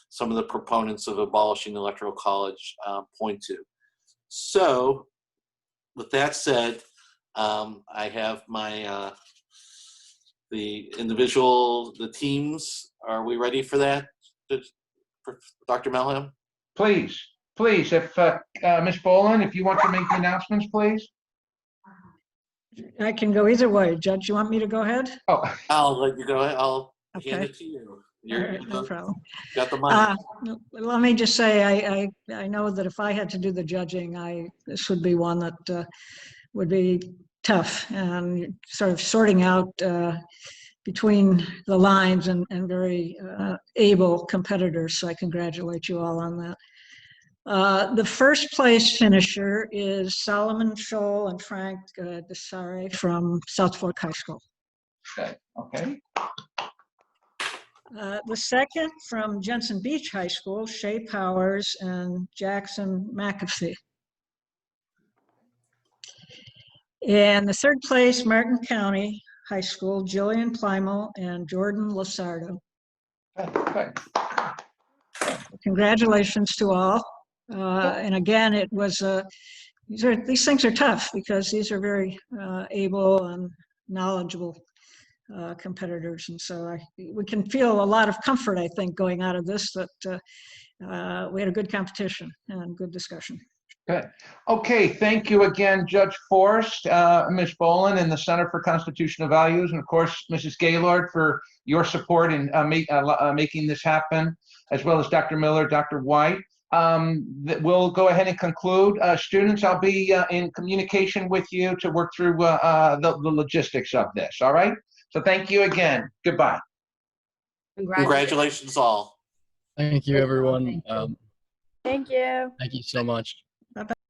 some of the proponents of abolishing the Electoral College point to. So, with that said, I have my the teams. Are we ready for that, Dr. Melham? Please, if Ms. Boland, if you want to make the announcements, please. I can go either way. Judge, you want me to go ahead? Oh, I'll let you go ahead. I'll hand Okay. it to you. You're, All right, no problem. got the money. Let me just say, I know that if I had to do the judging, this would be one that would be tough and sort of sorting out between the lines and very able competitors. So I congratulate you all on that. The first place finisher is Solomon Scholl and Frank Desare from South Fork High School. Okay. The second from Jensen Beach High School, Shay Powers and Jackson McAfee. And the third place, Martin County High School, Jillian Plymel and Jordan Lasardo. Okay. Congratulations to all. And again, it was these things are tough because these are very able and knowledgeable competitors, and so we can feel a lot of comfort, I think, going out of this, that we had a good competition and good discussion. Good. Okay, thank you again, Judge Forrest, Ms. Boland, and the Center for Constitutional Values, and of course, Mrs. Gaylord, for your support in making this happen, as well as Dr. Miller, Dr. White. We'll go ahead and conclude. Students, I'll be in communication with you to work through the logistics of this, all right? So thank you again. Goodbye. Congratulations all. Thank you, everyone. Thank you. Thank you so much.